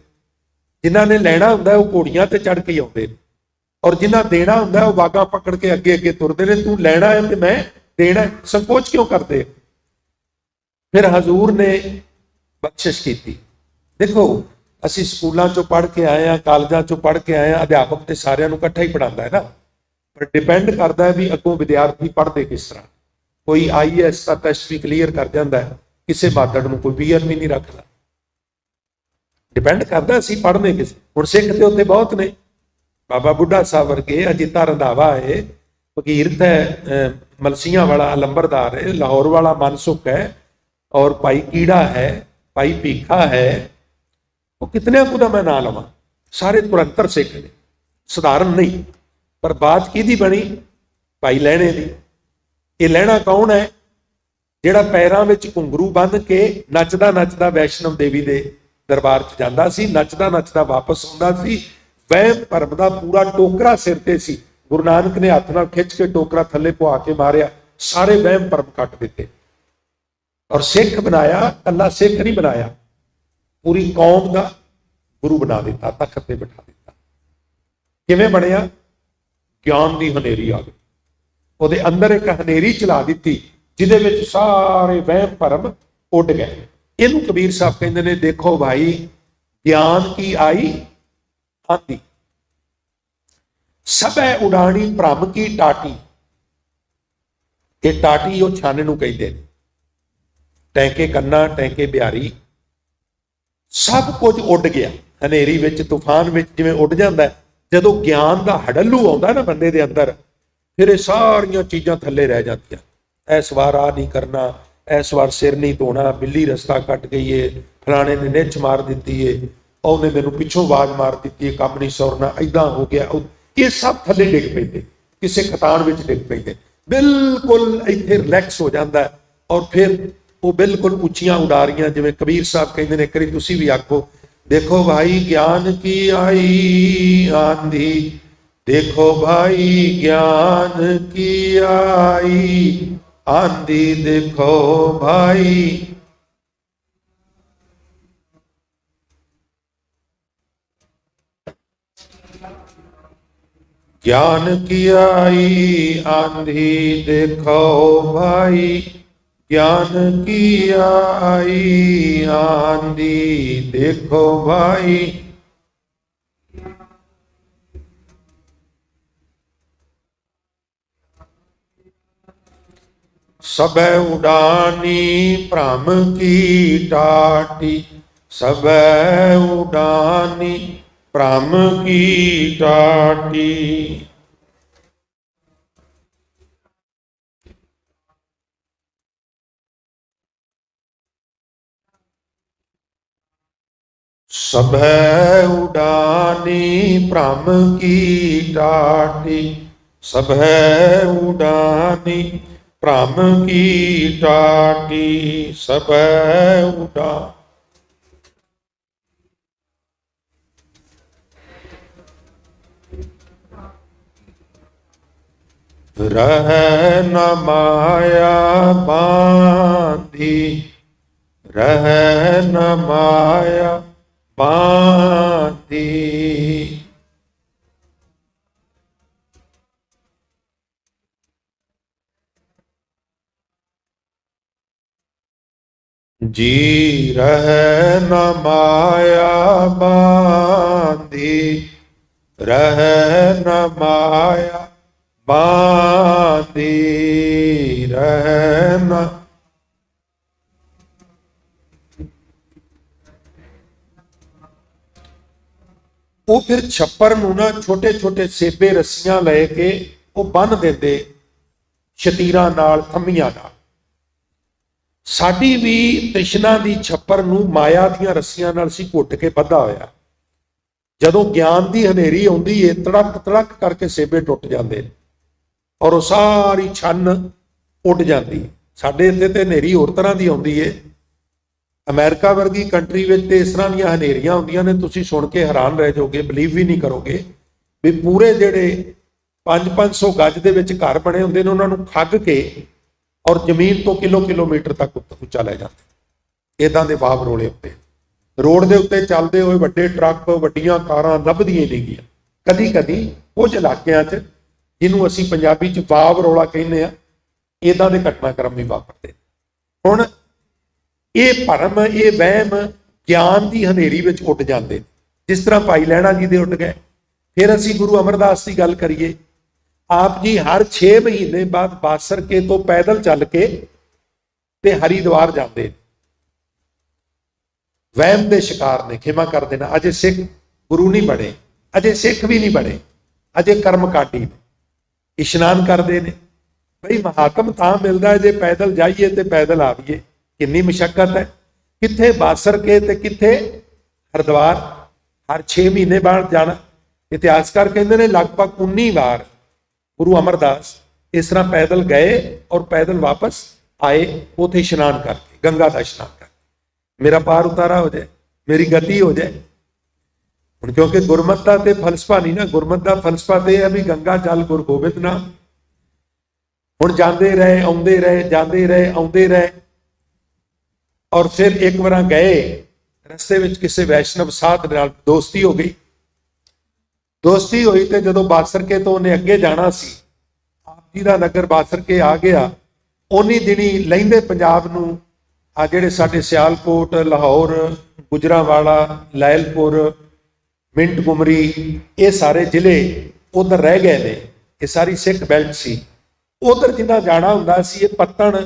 ਜਿਨ੍ਹਾਂ ਨੇ ਲੈਣਾ ਹੁੰਦਾ ਉਹ ਘੋੜੀਆਂ ਤੇ ਚੜ੍ਹ ਕੇ ਆਉਂਦੇ ਨੇ, ਔਰ ਜਿਨ੍ਹਾਂ ਦੇਣਾ ਹੁੰਦਾ ਉਹ ਵਾਗਾਂ ਪਕੜ ਕੇ ਅੱਗੇ ਅੱਗੇ ਤੁਰਦੇ ਨੇ। ਤੂੰ ਲੈਣਾ ਹੈ ਤੇ ਮੈਂ ਦੇਣਾ, ਸੰਕੋਚ ਕਿਉਂ ਕਰਦੇ? ਫਿਰ ਹਜ਼ੂਰ ਨੇ ਬਖਸ਼ਿਸ਼ ਕੀਤੀ। ਦੇਖੋ ਅਸੀਂ ਸਕੂਲਾਂ ਚੋਂ ਪੜ੍ਹ ਕੇ ਆਏ ਹਾਂ, ਕਾਲਜਾਂ ਚੋਂ ਪੜ੍ਹ ਕੇ ਆਏ ਹਾਂ, ਅਧਿਆਪਕ ਤੇ ਸਾਰਿਆਂ ਨੂੰ ਇਕੱਠਾ ਹੀ ਪੜ੍ਹਾਉਂਦਾ ਹੈ ਨਾ, ਪਰ ਡਿਪੈਂਡ ਕਰਦਾ ਹੈ ਵੀ ਅੱਗੋਂ ਵਿਦਿਆਰਥੀ ਪੜ੍ਹਦੇ ਕਿਸ ਤਰ੍ਹਾਂ। ਕੋਈ IAS ਦਾ ਟੈਸਟ ਵੀ ਕਲੀਅਰ ਕਰ ਜਾਂਦਾ ਹੈ, ਕਿਸੇ ਮਾਦੜ ਨੂੰ ਕੋਈ BL ਵੀ ਨਹੀਂ ਰੱਖਦਾ। ਡਿਪੈਂਡ ਕਰਦਾ ਅਸੀਂ ਪੜ੍ਹਨੇ ਕਿਸ। ਹੁਣ ਸਿੱਖ ਤੇ ਉੱਥੇ ਬਹੁਤ ਨੇ, ਬਾਬਾ ਬੁੱਢਾ ਸਾਹਿਬ ਵਰਗੇ, ਅਜੀਤਾ ਰੰਧਾਵਾ ਹੈ, ਫਕੀਰਤ ਹੈ, ਮਲਸੀਆਂ ਵਾਲਾ ਲੰਬਰਦਾਰ ਹੈ, ਲਾਹੌਰ ਵਾਲਾ ਮਨਸੁਖ ਹੈ, ਔਰ ਭਾਈ ਕੀੜਾ ਹੈ, ਭਾਈ ਭੀਖਾ ਹੈ, ਉਹ ਕਿਤਨੇ ਕੁ ਦਾ ਮੈਂ ਨਾਂ ਲਵਾਂ, ਸਾਰੇ ਤੁਰੰਤਰ ਸਿੱਖ ਨੇ, ਸਧਾਰਨ ਨਹੀਂ। ਪਰ ਬਾਤ ਕਿਹਦੀ ਬਣੀ? ਭਾਈ ਲਹਿਣੇ ਦੀ। ਇਹ ਲਹਿਣਾ ਕੌਣ ਹੈ? ਜਿਹੜਾ ਪੈਰਾਂ ਵਿੱਚ ਘੁੰਗਰੂ ਬੰਨ੍ਹ ਕੇ ਨੱਚਦਾ ਨੱਚਦਾ ਵੈਸ਼ਨਵ ਦੇਵੀ ਦੇ ਦਰਬਾਰ 'ਚ ਜਾਂਦਾ ਸੀ, ਨੱਚਦਾ ਨੱਚਦਾ ਵਾਪਸ ਆਉਂਦਾ ਸੀ। ਵਹਿਮ ਭਰਮ ਦਾ ਪੂਰਾ ਟੋਕਰਾ ਸਿਰ ਤੇ ਸੀ। ਗੁਰੂ ਨਾਨਕ ਨੇ ਹੱਥ ਨਾਲ ਖਿੱਚ ਕੇ ਟੋਕਰਾ ਥੱਲੇ ਪਵਾ ਕੇ ਮਾਰਿਆ, ਸਾਰੇ ਵਹਿਮ ਭਰਮ ਕੱਟ ਦਿੱਤੇ, ਔਰ ਸਿੱਖ ਬਣਾਇਆ। ਕੱਲਾ ਸਿੱਖ ਨਹੀਂ ਬਣਾਇਆ, ਪੂਰੀ ਕੌਮ ਦਾ ਗੁਰੂ ਬਣਾ ਦਿੱਤਾ, ਤਖਤ ਤੇ ਬਿਠਾ ਦਿੱਤਾ। ਕਿਵੇਂ ਬਣਿਆ? ਗਿਆਨ ਦੀ ਹਨੇਰੀ ਆ ਗਈ, ਉਹਦੇ ਅੰਦਰ ਇੱਕ ਹਨੇਰੀ ਚਲਾ ਦਿੱਤੀ, ਜਿਹਦੇ ਵਿੱਚ ਸਾਰੇ ਵਹਿਮ ਭਰਮ ਉੱਡ ਗਏ। ਇਹਨੂੰ ਕਬੀਰ ਸਾਹਿਬ ਕਹਿੰਦੇ ਨੇ, ਦੇਖੋ ਭਾਈ ਗਿਆਨ ਕੀ ਆਈ ਆਂਦੀ, ਸਭੈ ਉਡਾਣੀ ਭ੍ਰਮ ਕੀ ਟਾਟੀ। ਇਹ ਟਾਟੀ ਉਹ ਛਾਨੇ ਨੂੰ ਕਹਿੰਦੇ ਨੇ, ਟੈਂਕੇ ਕੰਨਾ ਟੈਂਕੇ ਬਿਹਾਰੀ, ਸਭ ਕੁਝ ਉੱਡ ਗਿਆ ਹਨੇਰੀ ਵਿੱਚ, ਤੂਫਾਨ ਵਿੱਚ ਜਿਵੇਂ ਉੱਡ ਜਾਂਦਾ। ਜਦੋਂ ਗਿਆਨ ਦਾ ਹੜੱਲੂ ਆਉਂਦਾ ਨਾ ਬੰਦੇ ਦੇ ਅੰਦਰ, ਫਿਰ ਇਹ ਸਾਰੀਆਂ ਚੀਜ਼ਾਂ ਥੱਲੇ ਰਹਿ ਜਾਂਦੀਆਂ। ਇਸ ਵਾਰ ਆ ਨਹੀਂ ਕਰਨਾ, ਇਸ ਵਾਰ ਸਿਰ ਨਹੀਂ ਧੋਣਾ, ਬਿੱਲੀ ਰਸਤਾ ਕੱਟ ਗਈ ਏ, ਫਲਾਣੇ ਨੇ ਨਿੱਛ ਮਾਰ ਦਿੱਤੀ ਏ, ਉਹਨੇ ਮੈਨੂੰ ਪਿੱਛੋਂ ਆਵਾਜ਼ ਮਾਰ ਦਿੱਤੀ ਏ, ਕੰਮ ਨਹੀਂ ਸੌਰਨਾ, ਏਦਾਂ ਹੋ ਗਿਆ। ਇਹ ਸਭ ਥੱਲੇ ਡਿੱਗ ਪੈਂਦੇ, ਕਿਸੇ ਖਤਾਨ ਵਿੱਚ ਡਿੱਗ ਪੈਂਦੇ। ਬਿਲਕੁਲ ਇੱਥੇ ਰਿਲੈਕਸ ਹੋ ਜਾਂਦਾ, ਔਰ ਫਿਰ ਉਹ ਬਿਲਕੁਲ ਉੱਚੀਆਂ ਉਡਾਰੀਆਂ, ਜਿਵੇਂ ਕਬੀਰ ਸਾਹਿਬ ਕਹਿੰਦੇ ਨੇ, ਕਰੀ ਤੁਸੀਂ ਵੀ ਆਖੋ, ਦੇਖੋ ਭਾਈ ਗਿਆਨ ਕੀ ਆਈ ਆਂधी, देखो भाई ज्ञान की आई आंधी, देखो भाई ज्ञान की आई आंधी, देखो भाई ज्ञान की आई आंधी, देखो भाई। सबै उडानी भ्रम की टाटी, सबै उडानी भ्रम की टाटी। सभै उडानी भ्रम की टाटी, सभै उडानी भ्रम की टाटी, सभै उडा। रह न माया बांधी, रह न माया बांधी। जी रह न माया बांधी, रह न माया बांधी, रह न। ਉਹ ਫਿਰ ਛੱਪਰ ਨੂੰ ਨਾ ਛੋਟੇ ਛੋਟੇ ਸੇਬੇ ਰੱਸੀਆਂ ਲੈ ਕੇ ਉਹ ਬੰਨ ਦਿੰਦੇ ਸ਼ਤੀਰਾਂ ਨਾਲ, ਥੰਮੀਆਂ ਨਾਲ। ਸਾਡੀ ਵੀ ਤ੍ਰਿਸ਼ਨਾ ਦੀ ਛੱਪਰ ਨੂੰ ਮਾਇਆ ਦੀਆਂ ਰੱਸੀਆਂ ਨਾਲ ਸੀ ਘੁੱਟ ਕੇ ਬੱਧਾ ਹੋਇਆ। ਜਦੋਂ ਗਿਆਨ ਦੀ ਹਨੇਰੀ ਆਉਂਦੀ ਏ, ਤੜਕ ਤੜਕ ਕਰਕੇ ਸੇਬੇ ਟੁੱਟ ਜਾਂਦੇ ਨੇ ਔਰ ਉਹ ਸਾਰੀ ਛੰਨ ਉੱਡ ਜਾਂਦੀ। ਸਾਡੇ ਇੱਥੇ ਤੇ ਹਨੇਰੀ ਹੋਰ ਤਰ੍ਹਾਂ ਦੀ ਆਉਂਦੀ ਏ। ਅਮਰੀਕਾ ਵਰਗੀ ਕੰਟਰੀ ਵਿੱਚ ਤੇ ਇਸ ਤਰ੍ਹਾਂ ਦੀਆਂ ਹਨੇਰੀਆਂ ਹੁੰਦੀਆਂ ਨੇ, ਤੁਸੀਂ ਸੁਣ ਕੇ ਹੈਰਾਨ ਰਹਿ ਜਾਓਗੇ, ਬਲੀਵ ਵੀ ਨਹੀਂ ਕਰੋਗੇ ਵੀ ਪੂਰੇ ਜਿਹੜੇ 500 ਗੱਜ ਦੇ ਵਿੱਚ ਘਰ ਬਣੇ ਹੁੰਦੇ ਨੇ, ਉਹਨਾਂ ਨੂੰ ਖੱਗ ਕੇ ਔਰ ਜ਼ਮੀਨ ਤੋਂ ਕਿਲੋਮੀਟਰ ਤੱਕ ਉੱਚਾ ਲੈ ਜਾਂਦੇ। ਇਦਾਂ ਦੇ ਵਾਹ ਰੋਲੇ ਉੱਤੇ ਰੋਡ ਦੇ ਉੱਤੇ ਚੱਲਦੇ ਹੋਏ ਵੱਡੇ ਟਰੱਕ, ਵੱਡੀਆਂ ਕਾਰਾਂ ਲੱਭਦੀਆਂ ਨਹੀਂ ਗਈਆਂ। ਕਦੀ ਕਦੀ ਕੁਝ ਇਲਾਕਿਆਂ 'ਚ, ਜਿਹਨੂੰ ਅਸੀਂ ਪੰਜਾਬੀ 'ਚ ਵਾਵ ਰੋਲਾ ਕਹਿੰਦੇ ਆ, ਇਦਾਂ ਦੇ ਘਟਨਾਕ੍ਰਮ ਵੀ ਵਾਪਰਦੇ। ਹੁਣ ਇਹ ਭਰਮ, ਇਹ ਵਹਿਮ ਗਿਆਨ ਦੀ ਹਨੇਰੀ ਵਿੱਚ ਉੱਡ ਜਾਂਦੇ, ਜਿਸ ਤਰ੍ਹਾਂ ਭਾਈ ਲਹਿਣਾ ਜੀ ਦੇ ਉੱਡ ਗਏ। ਫਿਰ ਅਸੀਂ ਗੁਰੂ ਅਮਰਦਾਸ ਦੀ ਗੱਲ ਕਰੀਏ, ਆਪ ਜੀ ਹਰ 6 ਮਹੀਨੇ ਬਾਅਦ ਬਾਸਰਕੇ ਤੋਂ ਪੈਦਲ ਚੱਲ ਕੇ ਤੇ ਹਰਿਦੁਆਰ ਜਾਂਦੇ। ਵਹਿਮ ਦੇ ਸ਼ਿਕਾਰ ਨੇ, ਖਿਮਾ ਕਰ ਦੇਣਾ। ਅਜੇ ਸਿੱਖ ਗੁਰੂ ਨਹੀਂ ਬਣੇ, ਅਜੇ ਸਿੱਖ ਵੀ ਨਹੀਂ ਬਣੇ, ਅਜੇ ਕਰਮਕਾਂਡੀ ਨੇ, ਇਸ਼ਨਾਨ ਕਰਦੇ ਨੇ। ਬਈ ਮਹਾਤਮ ਤਾਂ ਮਿਲਦਾ ਜੇ ਪੈਦਲ ਜਾਈਏ ਤੇ ਪੈਦਲ ਆਵੀਏ। ਕਿੰਨੀ ਮੁਸ਼ੱਕਤ ਹੈ। ਕਿੱਥੇ ਬਾਸਰਕੇ ਤੇ ਕਿੱਥੇ ਹਰਿਦੁਆਰ, ਹਰ 6 ਮਹੀਨੇ ਬਾਅਦ ਜਾਣਾ। ਇਤਿਹਾਸਕਾਰ ਕਹਿੰਦੇ ਨੇ ਲਗਭਗ 19 ਵਾਰ ਗੁਰੂ ਅਮਰਦਾਸ ਇਸ ਤਰ੍ਹਾਂ ਪੈਦਲ ਗਏ ਔਰ ਪੈਦਲ ਵਾਪਸ ਆਏ, ਉਥੇ ਇਸ਼ਨਾਨ ਕਰਕੇ, ਗੰਗਾ ਦਾ ਇਸ਼ਨਾਨ ਕਰਕੇ। ਮੇਰਾ ਪਾਰ ਉਤਾਰਾ ਹੋ ਜਾਏ, ਮੇਰੀ ਗਤੀ ਹੋ ਜਾਏ। ਹੁਣ ਕਿਉਂਕਿ ਗੁਰਮਤਿ ਦਾ ਤੇ ਫਲਸਫਾ ਨਹੀਂ ਨਾ, ਗੁਰਮਤਿ ਦਾ ਫਲਸਫਾ ਤੇ ਇਹ ਹੈ ਵੀ ਗੰਗਾ ਜਲ ਗੁਰ ਗੋਬਿੰਦ ਨਾਮ। ਹੁਣ ਜਾਂਦੇ ਰਹੇ, ਆਉਂਦੇ ਰਹੇ, ਜਾਂਦੇ ਰਹੇ, ਆਉਂਦੇ ਰਹੇ। ਔਰ ਫਿਰ ਇੱਕ ਵਾਰ ਗਏ, ਰਸਤੇ ਵਿੱਚ ਕਿਸੇ ਵੈਸ਼ਨਵ ਸਾਧ ਨਾਲ ਦੋਸਤੀ ਹੋ ਗਈ। ਦੋਸਤੀ ਹੋਈ ਤੇ ਜਦੋਂ ਬਾਸਰਕੇ ਤੋਂ ਉਹਨੇ ਅੱਗੇ ਜਾਣਾ ਸੀ, ਆਪ ਜੀ ਦਾ ਨਗਰ ਬਾਸਰਕੇ ਆ ਗਿਆ। ਉਨੀ ਦਿਨੀ ਲਹਿੰਦੇ ਪੰਜਾਬ ਨੂੰ ਆ ਜਿਹੜੇ ਸਾਡੇ ਸਿਆਲਕੋਟ, ਲਾਹੌਰ, ਗੁਜਰਾਂਵਾਲਾ, ਲਾਇਲਪੁਰ, ਮਿੰਟ ਗੁਮਰੀ, ਇਹ ਸਾਰੇ ਜ਼ਿਲ੍ਹੇ ਉਧਰ ਰਹਿ ਗਏ ਨੇ। ਇਹ ਸਾਰੀ ਸਿੱਖ ਬੈਲਟ ਸੀ। ਉਧਰ ਜਿੰਨਾ ਜਾਣਾ ਹੁੰਦਾ ਸੀ, ਇਹ ਪੱਤਣ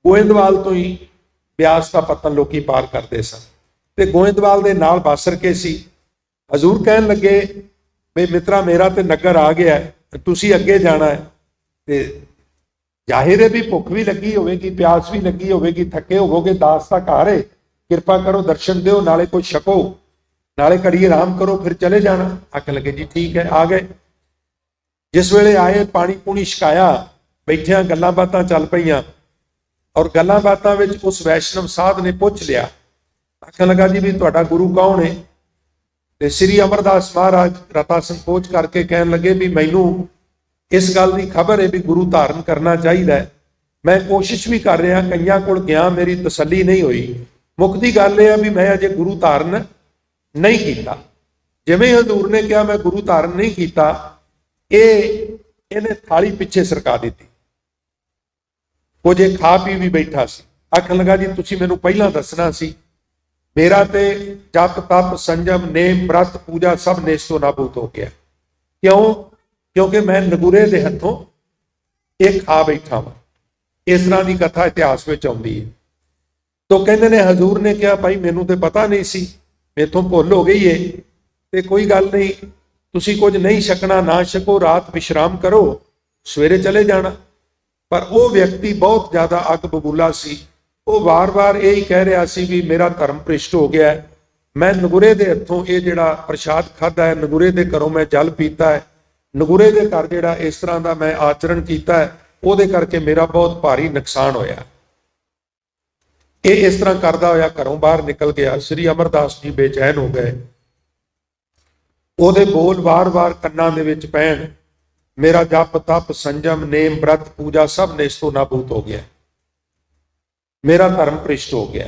ਗੋਇੰਦਵਾਲ ਤੋਂ ਹੀ ਬਿਆਸ ਦਾ ਪੱਤਣ ਲੋਕੀ ਪਾਰ ਕਰਦੇ ਸਨ ਤੇ ਗੋਇੰਦਵਾਲ ਦੇ ਨਾਲ ਬਾਸਰਕੇ ਸੀ। ਹਜ਼ੂਰ ਕਹਿਣ ਲੱਗੇ ਵੀ ਮਿੱਤਰਾ ਮੇਰਾ ਤੇ ਨਗਰ ਆ ਗਿਆ, ਤੁਸੀਂ ਅੱਗੇ ਜਾਣਾ ਹੈ। ਤੇ ਜ਼ਾਹਿਰ ਹੈ ਵੀ ਭੁੱਖ ਵੀ ਲੱਗੀ ਹੋਵੇਗੀ, ਪਿਆਸ ਵੀ ਲੱਗੀ ਹੋਵੇਗੀ, ਥੱਕੇ ਹੋਵੋਗੇ, ਦਾਸ ਦਾ ਘਰ ਹੈ, ਕਿਰਪਾ ਕਰੋ ਦਰਸ਼ਨ ਦਿਓ, ਨਾਲੇ ਕੁਝ ਛਕੋ, ਨਾਲੇ ਘੜੀ ਆਰਾਮ ਕਰੋ, ਫਿਰ ਚਲੇ ਜਾਣਾ। ਆਖਣ ਲੱਗੇ ਜੀ ਠੀਕ ਹੈ। ਆ ਗਏ। ਜਿਸ ਵੇਲੇ ਆਏ, ਪਾਣੀ ਪੂਣੀ ਛਕਾਇਆ, ਬੈਠਿਆਂ ਗੱਲਾਂ ਬਾਤਾਂ ਚੱਲ ਪਈਆਂ। ਔਰ ਗੱਲਾਂ ਬਾਤਾਂ ਵਿੱਚ ਉਸ ਵੈਸ਼ਨਵ ਸਾਧ ਨੇ ਪੁੱਛ ਲਿਆ, ਆਖਣ ਲੱਗਾ ਜੀ ਵੀ ਤੁਹਾਡਾ ਗੁਰੂ ਕੌਣ ਹੈ? ਤੇ ਸ੍ਰੀ ਅਮਰਦਾਸ ਮਹਾਰਾਜ ਰਤਾ ਸੰਕੋਚ ਕਰਕੇ ਕਹਿਣ ਲੱਗੇ ਵੀ ਮੈਨੂੰ ਇਸ ਗੱਲ ਦੀ ਖਬਰ ਹੈ ਵੀ ਗੁਰੂ ਧਾਰਨ ਕਰਨਾ ਚਾਹੀਦਾ। ਮੈਂ ਕੋਸ਼ਿਸ਼ ਵੀ ਕਰ ਰਿਹਾ, ਕਈਆਂ ਕੋਲ ਗਿਆ, ਮੇਰੀ ਤਸੱਲੀ ਨਹੀਂ ਹੋਈ। ਮੁੱਕਦੀ ਗੱਲ ਇਹ ਆ ਵੀ ਮੈਂ ਅਜੇ ਗੁਰੂ ਧਾਰਨ ਨਹੀਂ ਕੀਤਾ। ਜਿਵੇਂ ਹਜ਼ੂਰ ਨੇ ਕਿਹਾ ਮੈਂ ਗੁਰੂ ਧਾਰਨ ਨਹੀਂ ਕੀਤਾ, ਇਹਨੇ ਥਾਲੀ ਪਿੱਛੇ ਸਰਕਾ ਦਿੱਤੀ। ਕੁਝ ਖਾ ਪੀ ਵੀ ਬੈਠਾ ਸੀ। ਆਖਣ ਲੱਗਾ ਜੀ ਤੁਸੀਂ ਮੈਨੂੰ ਪਹਿਲਾਂ ਦੱਸਣਾ ਸੀ, ਮੇਰਾ ਤੇ ਜਪ ਤਪ ਸੰਜਮ ਨੇਮ ਬ੍ਰਤ ਪੂਜਾ ਸਭ ਨੇਸਤੋ ਨਾਬੂਦ ਹੋ ਗਿਆ। ਕਿਉਂ? ਕਿਉਂਕਿ ਮੈਂ ਨਗੁਰੇ ਦੇ ਹੱਥੋਂ ਇਹ ਖਾ ਬੈਠਾ ਵਾਂ। ਇਸ ਤਰ੍ਹਾਂ ਦੀ ਕਥਾ ਇਤਿਹਾਸ ਵਿੱਚ ਆਉਂਦੀ ਹੈ। ਤੋ ਕਹਿੰਦੇ ਨੇ ਹਜ਼ੂਰ ਨੇ ਕਿਹਾ ਭਾਈ ਮੈਨੂੰ ਤੇ ਪਤਾ ਨਹੀਂ ਸੀ, ਮੇਥੋਂ ਭੁੱਲ ਹੋ ਗਈ ਏ, ਤੇ ਕੋਈ ਗੱਲ ਨਹੀਂ, ਤੁਸੀਂ ਕੁਝ ਨਹੀਂ ਛਕਣਾ, ਨਾ ਛਕੋ, ਰਾਤ ਵਿਸ਼ਰਾਮ ਕਰੋ, ਸਵੇਰੇ ਚਲੇ ਜਾਣਾ। ਪਰ ਉਹ ਵਿਅਕਤੀ ਬਹੁਤ ਜ਼ਿਆਦਾ ਅੱਗ ਬਬੂਲਾ ਸੀ। ਉਹ ਵਾਰ-ਵਾਰ ਇਹ ਹੀ ਕਹਿ ਰਿਹਾ ਸੀ ਵੀ ਮੇਰਾ ਧਰਮ ਭ੍ਰਿਸ਼ਟ ਹੋ ਗਿਆ ਹੈ, मैं नगुरे के हथों ये जिहड़ा प्रसाद खाधा है, नगुरे के घरों मैं जल पीता है, नगुरे के घर जिहड़ा इस तरह का मैं आचरण किया है, उहदे करके मेरा बहुत भारी नुकसान होया। ये इस तरह करदा होया घरों बाहर निकल गया। श्री अमरदास जी बेचैन हो गए। ਉਹਦੇ बोल वार वार ਕੰਨਾਂ ਦੇ ਵਿੱਚ ਪੈਣ, मेरा जप तप संजम नेम व्रत पूजा सब नेस्तो नाबूद हो गया, मेरा धर्म भ्रिष्ट हो गया।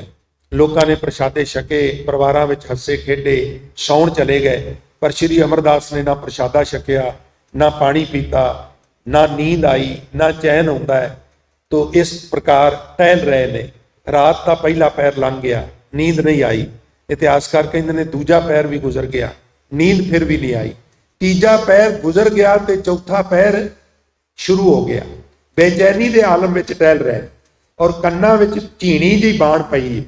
लोगों ने प्रसादे छके, परिवारों में हसे खेडे, सौण चले गए, पर श्री अमरदास ने ना प्रसादा छकिया, ना पानी पीता, ना नींद आई, ना चैन आता है। तो इस प्रकार टहल रहे ने। रात का पहला पैर लंघ गया, नींद नहीं आई। इतिहासकार कहते ने दूजा पैर भी गुजर गया, नींद फिर भी नहीं आई। तीजा पैर गुजर गया तो चौथा पैर शुरू हो गया। बेचैनी के आलम में टहल रहे और कन्ना में झीणी जी बाण पई है,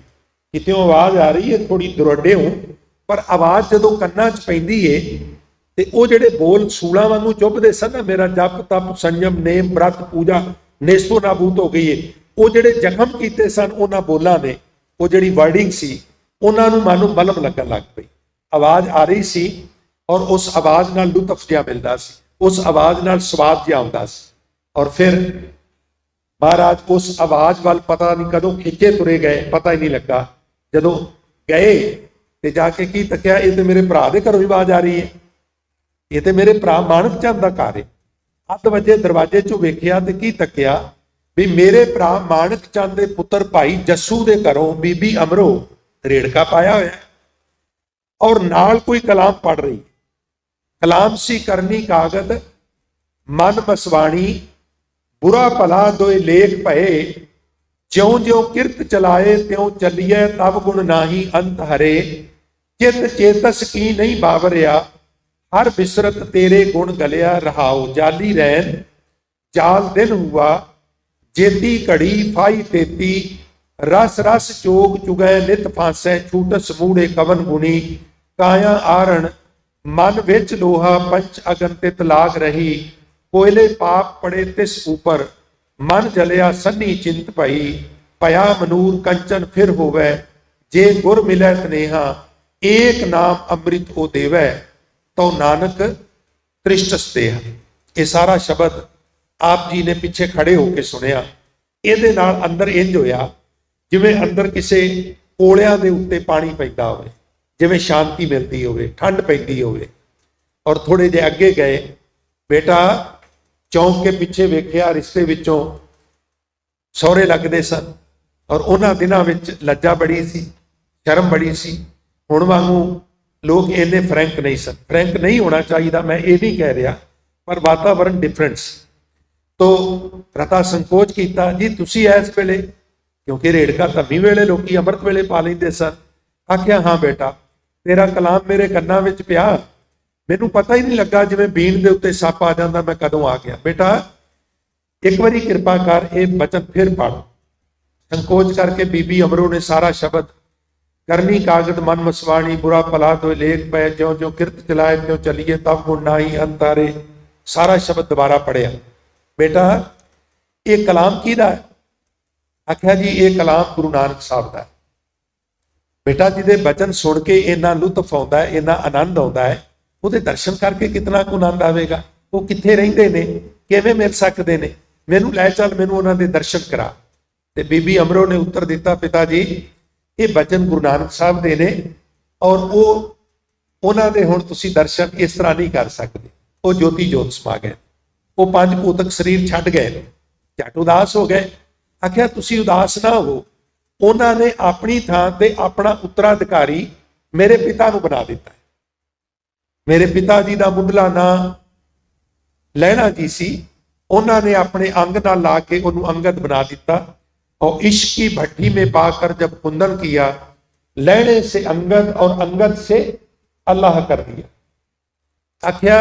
कितों आवाज़ आ रही है, थोड़ी दुरडे हो, पर आवाज़ जदों कन्ना च पैंदी है तो वो जिहड़े बोल सूलों वांगू चुभदे सन ना, मेरा जप तप संयम नेम व्रत पूजा नेस्तो नाबूद हो गई है, वो जिहड़े जख्म कीते सन उन्हां बोलां ने, वो जिहड़ी वर्डिंग सी उन्हां नूं मानो मलम लगन लग पई। आवाज़ आ रही सी और उस आवाज़ नाल लुत्फ जिहा मिलदा सी, उस आवाज़ नाल स्वाद जिहा आउंदा सी। और फिर महाराज उस आवाज़ वाल पता नहीं कदों खिंचे तुरे गए, पता ही नहीं लगा। जदों गए तो जाके की तकिया, ये तो मेरे भरा दे घरों ही आवाज़ आ रही है, ये तो मेरे भरा माणक चंद का घर है। 7 वजे दरवाजे चों वेखिया तो की तकिया भी मेरे भरा माणक चंद के पुत्र भाई जस्सू के घरों बीबी अमरो रेड़का पाया होया और नाल कोई कलाम पढ़ रही। कलाम सी करनी कागद मन मसवाणी, बुरा भला दोए लेख भये, ज्यों ज्यों किरत चलाए त्यों चलिए, तब गुण नाही अंत हरे, चित चेतस की नहीं बावरिया, हर बिसरत तेरे गुण गलिया, रहाओ जाली रैन जाल दिन हुआ, जेती घड़ी फाई तेती, रस रस चोग चुगै नित फांसै, छूटस मूड़े कवन गुणी, काया आरण मन विच लोहा, पंच अगन तित लाग रही, कोयले पाप पड़े तिस ऊपर, मन जलिया सन्नी चिंत भई, पया मनूर कंचन फिर होवै, जे गुर मिलै तनेहा, एक नाम अमृत ओ देवै, तो नानक त्रिष्टस देह। ये सारा शब्द आप जी ने पिछे खड़े होके सुनिया। ਇਹਦੇ ਨਾਲ अंदर इंज होया जिवें अंदर किसी कोलियां दे उत्ते पानी पैंदा होवे, जिवें शांति मिलती होवे, ठंड पैंदी होवे। और थोड़े जे अगे गए, बेटा चौंक के पिछे वेखिया, रिश्ते विचों सौरे लगते सन और उन्हां दिनां विच लज्जा बड़ी सी, शर्म बड़ी सी। हुण वांगू लोग इन्ने फ्रैंक नहीं सन। फ्रैंक नहीं होना चाहिए, मैं ये नहीं कह रहा, पर वातावरण डिफरेंस। तो रता संकोच किया, जी तुसी इस वेले, क्योंकि रेड़का धम्मी वेले लोग अमृत वेले पा लेंदे सन। आख्या हाँ बेटा, तेरा कलाम मेरे कन्ना विच पिया, मैनू पता ही नहीं लगा, जिवें बीन दे उत्ते सप आ जांदा, मैं कदों आ गया। बेटा एक बारी कृपा कर ये बचन फिर पढ़। संकोच करके बीबी अमरो ने सारा शब्द, करनी कागद मन मसवाणी, बुरा भला दो लेख पै, ज्यों ज्यों किरत चलाए त्यों चलिए, तब गुण नाही अंत हारे, सारा शब्द दोबारा पढ़िया। बेटा ये कलाम किहदा है? आख्या जी ये कलाम गुरु नानक साहब का है। बेटा जिहदे बचन सुन के इन्ना लुत्फ आउंदा है, इन्ना आनंद आउंदा है, ਉਹਦੇ दर्शन करके कितना ਕੁ आनंद आवेगा। वो कित्थे रहिंदे ने, किवें मिल सकदे ने, मैनू लै चल, मैनू उन्हां दे दर्शन करा। ते बीबी अमरो ने उत्तर दिता, पिता जी ये बचन गुरु नानक साहब दे ने और वो उन्हां दे हुण तुसीं दर्शन इस तरह नहीं कर सकदे। वो ज्योति जोत समा गए, वो पंज भूतक शरीर छड्ड गए, झट उदास हो गए। आख्या तुसीं उदास ना हो, उन्होंने अपनी थां ते अपना उत्तराधिकारी मेरे पिता नूं बना दिता है। मेरे पिता जी का मुंडला नां लैणा जी सी, उन्होंने अपने अंग नाल ला के उन्होंने अंगद बना दिता। और इश्क की भट्टी में पाकर जब कुंदन किया, लैणे से अंगद और अंगद से अल्लाह कर दिया। आख्या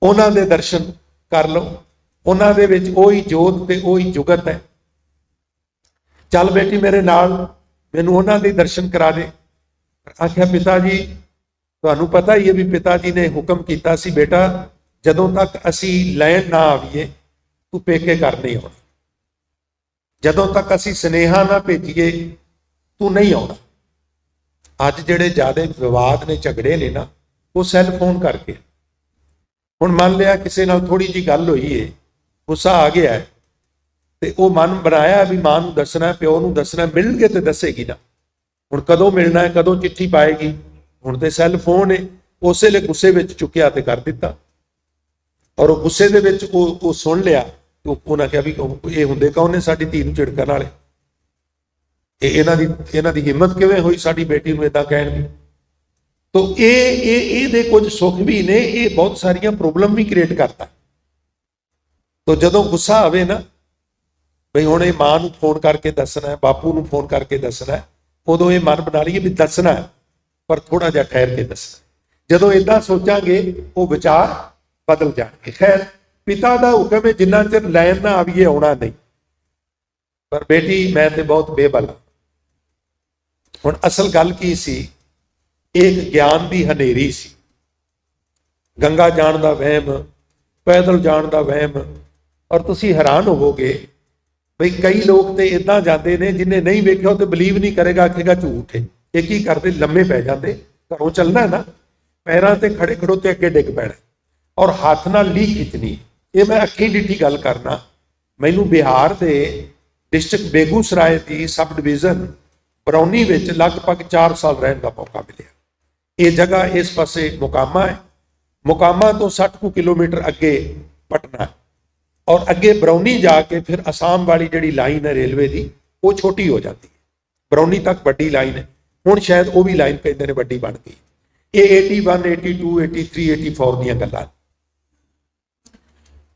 उन्हों दे दर्शन कर लो, उन्हों दे विच ओही जोत ते ओही जुगत है। चल बेटी मेरे नाल, मैनू उन्हों दे दर्शन करा दे। आख्या पिता जी तुहानू पता ही है भी पिता जी ने हुक्म किया सी, बेटा जदों तक असी लैण ना आवीए तू पेके घर नहीं आउणा, जदों तक असी स्नेहा ना भेजीए तू नहीं आउणा। ਅੱਜ ਜਿਹੜੇ ਜ਼ਿਆਦਾ ਵਿਵਾਦ ਨੇ, ਝਗੜੇ ਨੇ ਨਾ, ਉਹ ਸੈੱਲ ਫੋਨ ਕਰਕੇ। ਹੁਣ ਮੰਨ ਲਿਆ ਕਿਸੇ ਨਾਲ ਥੋੜੀ ਜੀ ਗੱਲ ਹੋਈ ਏ, ਗੁੱਸਾ ਆ ਗਿਆ ਹੈ, ਤੇ ਉਹ ਮਨ ਬਣਾਇਆ ਵੀ ਮਾਂ ਨੂੰ ਦੱਸਣਾ, ਪਿਓ ਨੂੰ ਦੱਸਣਾ, ਮਿਲਣਗੇ ਤੇ ਦੱਸੇਗੀ ਨਾ। ਹੁਣ ਕਦੋਂ ਮਿਲਣਾ ਹੈ, ਕਦੋਂ ਚਿੱਠੀ ਪਾਏਗੀ, ਹੁਣ ਤੇ ਸੈੱਲ ਫੋਨ ਹੈ। ਉਸੇ ਵੇਲੇ ਗੁੱਸੇ ਵਿੱਚ ਚੁੱਕਿਆ ਤੇ ਕਰ ਦਿੱਤਾ, ਔਰ ਉਹ ਗੁੱਸੇ ਦੇ ਵਿੱਚ ਉਹ ਸੁਣ ਲਿਆ। ਉਹਨਾਂ ਕਿਹਾ ਵੀ ਇਹ ਹੁੰਦੇ ਕੌਣ ਨੇ ਸਾਡੀ ਧੀ ਨੂੰ ਝਿੜਕਣ ਵਾਲੇ, ਇਹਨਾਂ ਦੀ ਹਿੰਮਤ ਕਿਵੇਂ ਹੋਈ ਸਾਡੀ ਬੇਟੀ ਨੂੰ ਏਦਾਂ ਕਹਿਣ ਦੀ। ਤੋ ਇਹਦੇ ਕੁਝ ਸੁੱਖ ਵੀ ਨੇ, ਇਹ ਬਹੁਤ ਸਾਰੀਆਂ ਪ੍ਰੋਬਲਮ ਵੀ ਕ੍ਰੀਏਟ ਕਰਦਾ। ਤੋ ਜਦੋਂ ਗੁੱਸਾ ਆਵੇ ਨਾ, ਬਈ ਹੁਣ ਇਹ ਮਾਂ ਨੂੰ ਫੋਨ ਕਰਕੇ ਦੱਸਣਾ ਹੈ, ਬਾਪੂ ਨੂੰ ਫੋਨ ਕਰਕੇ ਦੱਸਣਾ ਹੈ, ਉਦੋਂ ਇਹ ਮਨ ਬਣਾ ਲਈਏ ਵੀ ਦੱਸਣਾ ਹੈ, ਪਰ ਥੋੜਾ ਜਿਹਾ ਠਹਿਰ ਕੇ ਦੱਸਣਾ। ਜਦੋਂ ਏਦਾਂ ਸੋਚਾਂਗੇ ਉਹ ਵਿਚਾਰ ਬਦਲ ਜਾਣਗੇ। ਖੈਰ, ਪਿਤਾ ਦਾ ਹੁਕਮ ਹੈ ਜਿੰਨਾ ਚਿਰ ਲੈਣ ਨਾ ਆਵੀਏ ਆਉਣਾ ਨਹੀਂ। ਪਰ ਬੇਟੀ ਮੈਂ ਤੇ ਬਹੁਤ ਬੇਬਲ ਹਾਂ। ਹੁਣ ਅਸਲ ਗੱਲ ਕੀ ਸੀ, ਇੱਕ ਗਿਆਨ ਦੀ ਹਨੇਰੀ ਸੀ। ਗੰਗਾ ਜਾਣ ਦਾ ਵਹਿਮ, ਪੈਦਲ ਜਾਣ ਦਾ ਵਹਿਮ। ਔਰ ਤੁਸੀਂ ਹੈਰਾਨ ਹੋਵੋਗੇ ਬਈ ਕਈ ਲੋਕ ਤੇ ਇਦਾਂ ਜਾਂਦੇ ਨੇ, ਜਿਹਨੇ ਨਹੀਂ ਵੇਖਿਆ ਉਹ ਤੇ ਬਲੀਵ ਨਹੀਂ ਕਰੇਗਾ, ਆਖੇਗਾ ਝੂਠ ਹੈ। ਇਹ ਕੀ ਕਰਦੇ, ਲੰਮੇ ਪੈ ਜਾਂਦੇ। ਘਰੋਂ ਚੱਲਣਾ ਨਾ, ਪੈਰਾਂ ਤੇ ਖੜੇ ਖੜੋ ਤੇ ਅੱਗੇ ਡਿੱਗ ਪੈਣਾ, ਔਰ ਹੱਥ ਨਾਲ ਲੀਕ ਖਿੱਚਣੀ। ਇਹ ਮੈਂ ਅੱਖੀਂ ਡਿੱਠੀ ਗੱਲ ਕਰਨਾ। ਮੈਨੂੰ ਬਿਹਾਰ ਦੇ ਡਿਸਟ੍ਰਿਕਟ ਬੇਗੂਸਰਾਏ ਦੀ ਸਬ ਡਿਵੀਜ਼ਨ ਬਰੌਨੀ ਵਿੱਚ ਲਗਭਗ 4 ਸਾਲ ਰਹਿਣ ਦਾ ਮੌਕਾ ਮਿਲਿਆ। ਇਹ ਜਗ੍ਹਾ ਇਸ ਪਾਸੇ ਮੁਕਾਮਾ ਹੈ, ਮੁਕਾਮਾ ਤੋਂ 60 ਕਿਲੋਮੀਟਰ ਅੱਗੇ ਪਟਨਾ ਹੈ, ਔਰ ਅੱਗੇ ਬਰੌਨੀ ਜਾ ਕੇ ਫਿਰ ਅਸਾਮ ਵਾਲੀ ਜਿਹੜੀ ਲਾਈਨ ਹੈ ਰੇਲਵੇ ਦੀ, ਉਹ ਛੋਟੀ ਹੋ ਜਾਂਦੀ ਹੈ। ਬਰੌਨੀ ਤੱਕ ਵੱਡੀ ਲਾਈਨ ਹੈ, ਹੁਣ ਸ਼ਾਇਦ ਉਹ ਵੀ ਲਾਈਨ ਕਹਿੰਦੇ ਨੇ ਵੱਡੀ ਬਣ ਗਈ। ਇਹ 81, 82, 83, 84 ਦੀਆਂ ਗੱਲਾਂ।